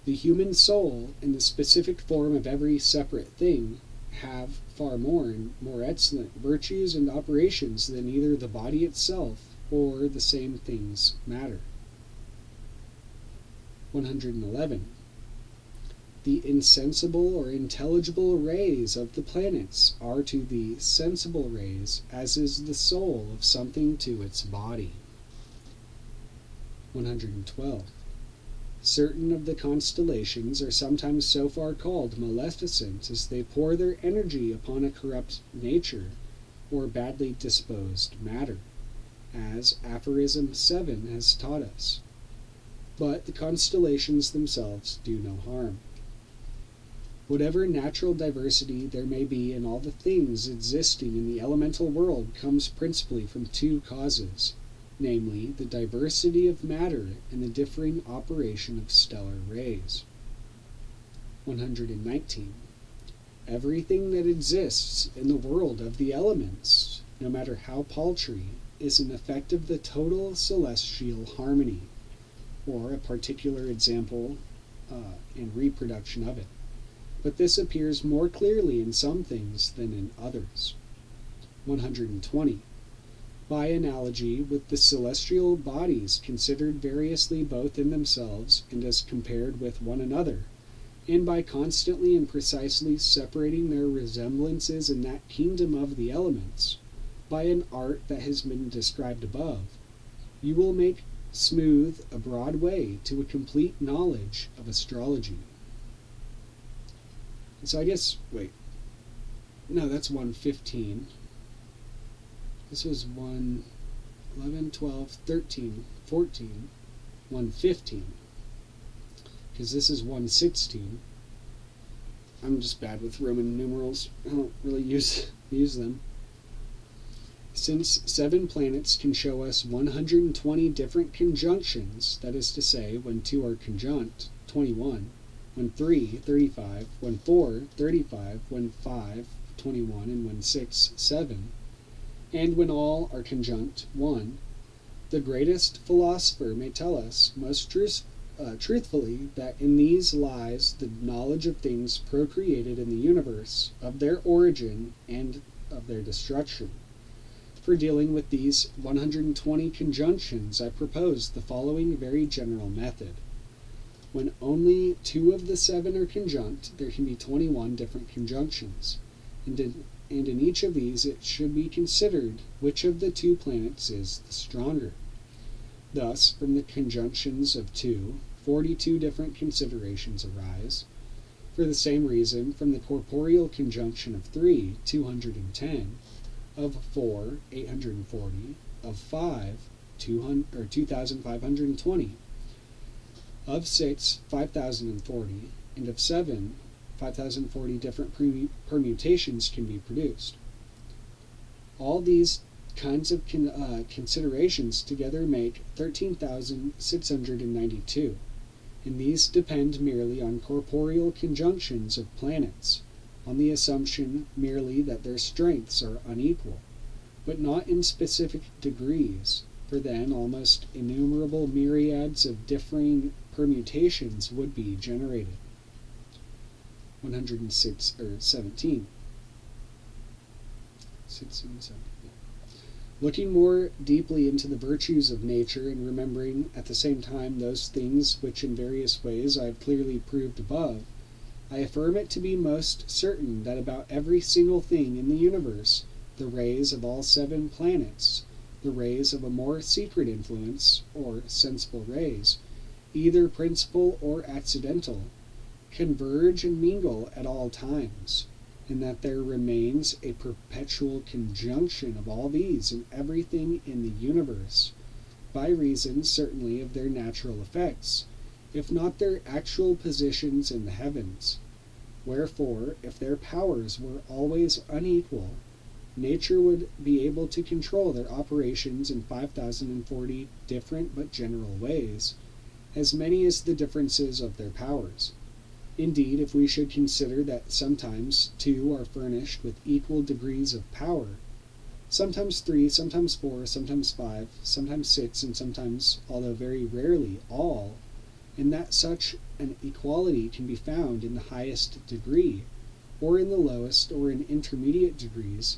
The human soul and the specific form of every separate thing have far more and more excellent virtues and operations than either the body itself or the same things matter. 111. The insensible or intelligible rays of the planets are to the sensible rays as is the soul of something to its body. 112. Certain of the constellations are sometimes so far called maleficent as they pour their energy upon a corrupt nature or badly disposed matter, as Aphorism 7 has taught us. But the constellations themselves do no harm. Whatever natural diversity there may be in all the things existing in the elemental world comes principally from two causes, namely, the diversity of matter and the differing operation of stellar rays. 119. Everything that exists in the world of the elements, no matter how paltry, is an effect of the total celestial harmony, or a particular example and reproduction of it. But this appears more clearly in some things than in others. 120. by analogy with the celestial bodies considered variously both in themselves and as compared with one another, and by constantly and precisely separating their resemblances in that kingdom of the elements, by an art that has been described above, you will make smooth a broad way to a complete knowledge of astrology. And so I guess, no, that's 115. This was 111, 12, 13, 14, 115. Because this is 116. I'm just bad with Roman numerals. I don't really use them. Since 7 planets can show us 120 different conjunctions, that is to say, when 2 are conjunct, 21, when 3, 35, when 4, 35, when 5, 21, and when 6, 7, and when all are conjunct, 1, the greatest philosopher may tell us most truthfully that in these lies the knowledge of things procreated in the universe, of their origin and of their destruction. For dealing with these 120 conjunctions, I propose the following very general method. When only 2 of the 7 are conjunct, there can be 21 different conjunctions, and in each of these it should be considered which of the 2 planets is the stronger. Thus, from the conjunctions of 2, 42 different considerations arise. For the same reason, from the corporeal conjunction of 3, 210, of 4, 840, of 5, 2,520, of 6, 5,040, and of 7, 5,040 different permutations can be produced. All these kinds of considerations together make 13,692, and these depend merely on corporeal conjunctions of planets, on the assumption merely that their strengths are unequal, but not in specific degrees, for then almost innumerable myriads of differing permutations would be generated. 106 or 17. 16, 17. Looking more deeply into the virtues of nature and remembering at the same time those things which in various ways I have clearly proved above, I affirm it to be most certain that about every single thing in the universe, the rays of all 7 planets, the rays of a more secret influence, or sensible rays, either principal or accidental, converge and mingle at all times, and that there remains a perpetual conjunction of all these in everything in the universe, by reason certainly of their natural effects, if not their actual positions in the heavens. Wherefore, if their powers were always unequal, nature would be able to control their operations in 5,040 different but general ways, as many as the differences of their powers. Indeed, if we should consider that sometimes 2 are furnished with equal degrees of power, sometimes 3, sometimes 4, sometimes 5, sometimes 6, and sometimes, although very rarely, all, and that such an equality can be found in the highest degree, or in the lowest or in intermediate degrees,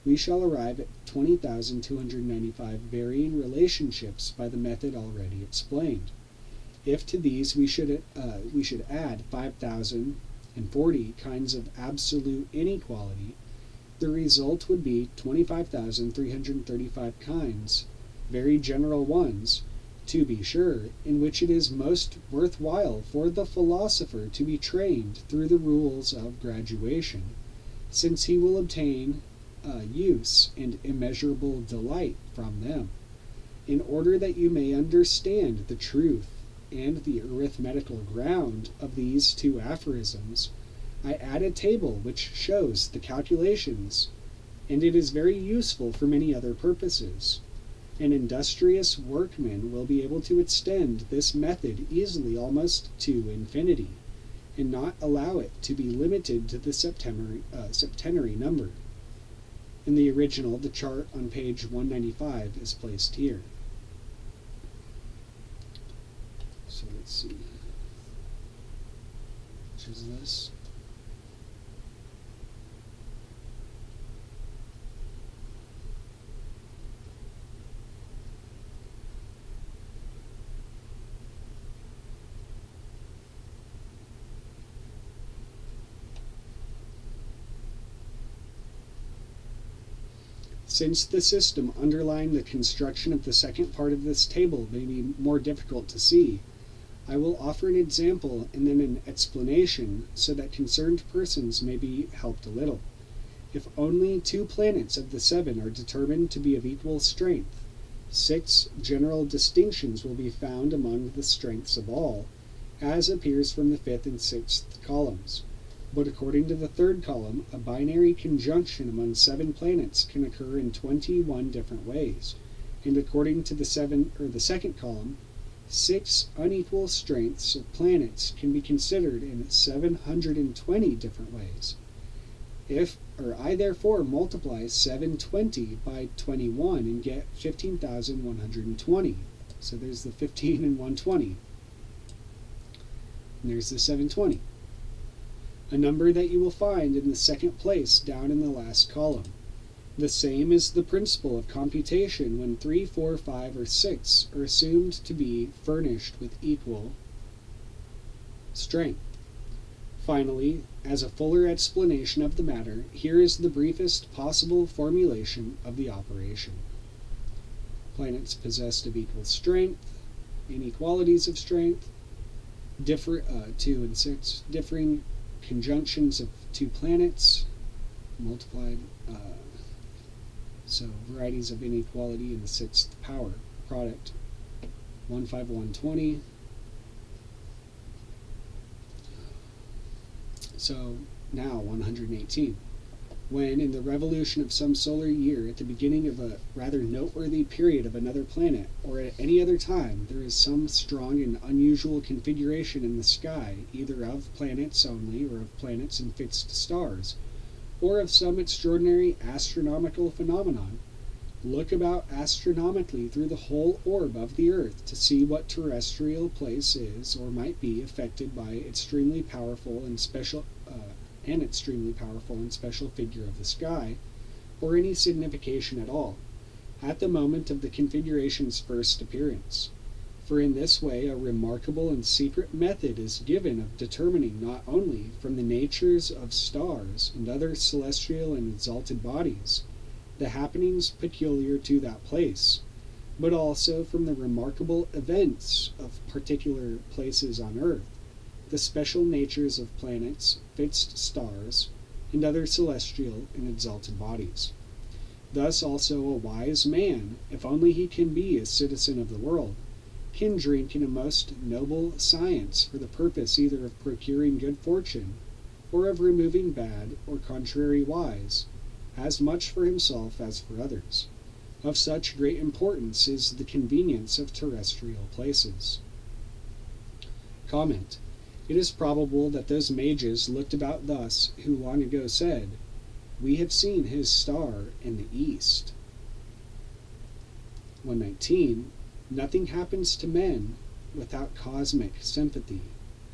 we shall arrive at 20,295 varying relationships by the method already explained. If to these we should add 5,040 kinds of absolute inequality, the result would be 25,335 kinds, very general ones, to be sure, in which it is most worthwhile for the philosopher to be trained through the rules of graduation, since he will obtain use and immeasurable delight from them. In order that you may understand the truth and the arithmetical ground of these 2 aphorisms, I add a table which shows the calculations, and it is very useful for many other purposes. An industrious workman will be able to extend this method easily almost to infinity, and not allow it to be limited to the septenary number. In the original, the chart on page 195 is placed here. So let's see. Which is this? Since the system underlying the construction of the second part of this table may be more difficult to see, I will offer an example and then an explanation so that concerned persons may be helped a little. If only 2 planets of the 7 are determined to be of equal strength, 6 general distinctions will be found among the strengths of all, as appears from the 5th and 6th columns. But according to the 3rd column, a binary conjunction among 7 planets can occur in 21 different ways, and according to the 2nd column, 6 unequal strengths of planets can be considered in 720 different ways. I therefore multiply 720 by 21 and get 15,120. So there's the 15 and 120. And there's the 720. A number that you will find in the 2nd place down in the last column. The same is the principle of computation when 3, 4, 5, or 6 are assumed to be furnished with equal strength. Finally, as a fuller explanation of the matter, here is the briefest possible formulation of the operation. Planets possessed of equal strength, inequalities of strength, 2 and 6, differing conjunctions of 2 planets, multiplied, so varieties of inequality in the 6th power, product 1, 5, 120. So now 118. When in the revolution of some solar year at the beginning of a rather noteworthy period of another planet, or at any other time, there is some strong and unusual configuration in the sky, either of planets only, or of planets and fixed stars, or of some extraordinary astronomical phenomenon, look about astronomically through the whole orb of the earth to see what terrestrial place is or might be affected by extremely powerful and special figure of the sky, or any signification at all, at the moment of the configuration's first appearance. For in this way a remarkable and secret method is given of determining not only from the natures of stars and other celestial and exalted bodies the happenings peculiar to that place, but also from the remarkable events of particular places on earth, the special natures of planets, fixed stars, and other celestial and exalted bodies. Thus also a wise man, if only he can be a citizen of the world, can drink in a most noble science for the purpose either of procuring good fortune, or of removing bad or contrary wise, as much for himself as for others. Of such great importance is the convenience of terrestrial places. Comment. It is probable that those mages looked about thus who long ago said, "We have seen his star in the east." 119. Nothing happens to men without cosmic sympathy,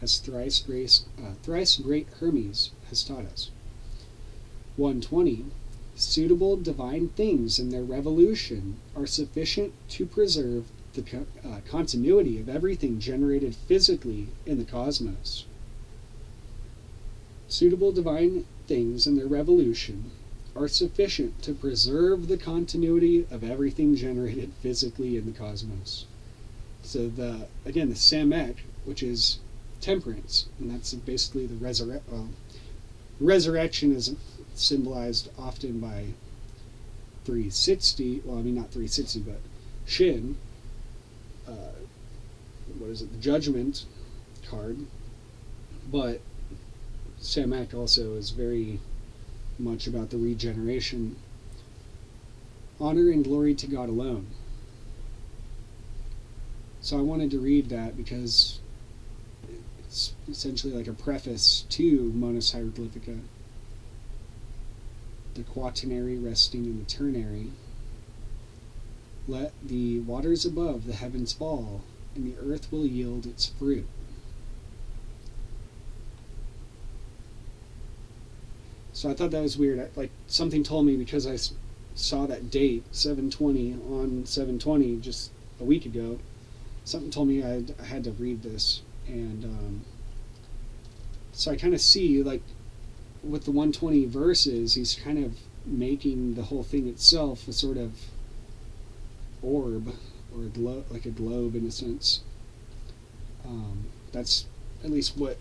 as thrice great Hermes has taught us. 120. Suitable divine things in their revolution are sufficient to preserve the continuity of everything generated physically in the cosmos. Suitable divine things in their revolution are sufficient to preserve the continuity of everything generated physically in the cosmos. So the Samek, which is temperance, and that's basically the resurrection is symbolized often by 360, not 360, but Shin, the Judgment card, but Samek also is very much about the regeneration. Honor and glory to God alone. So I wanted to read that because it's essentially like a preface to Monas Hieroglyphica. The quaternary resting in the ternary. Let the waters above the heavens fall, and the earth will yield its fruit. So I thought that was weird. Like something told me, because I saw that date 720 on 720 just a week ago, something told me I had to read this, and so I kind of see, like with the 120 verses, he's kind of making the whole thing itself a sort of orb, or a like a globe in a sense. That's at least what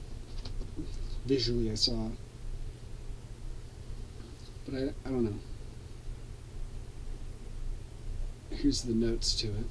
visually I saw. But I don't know. Here's the notes to it.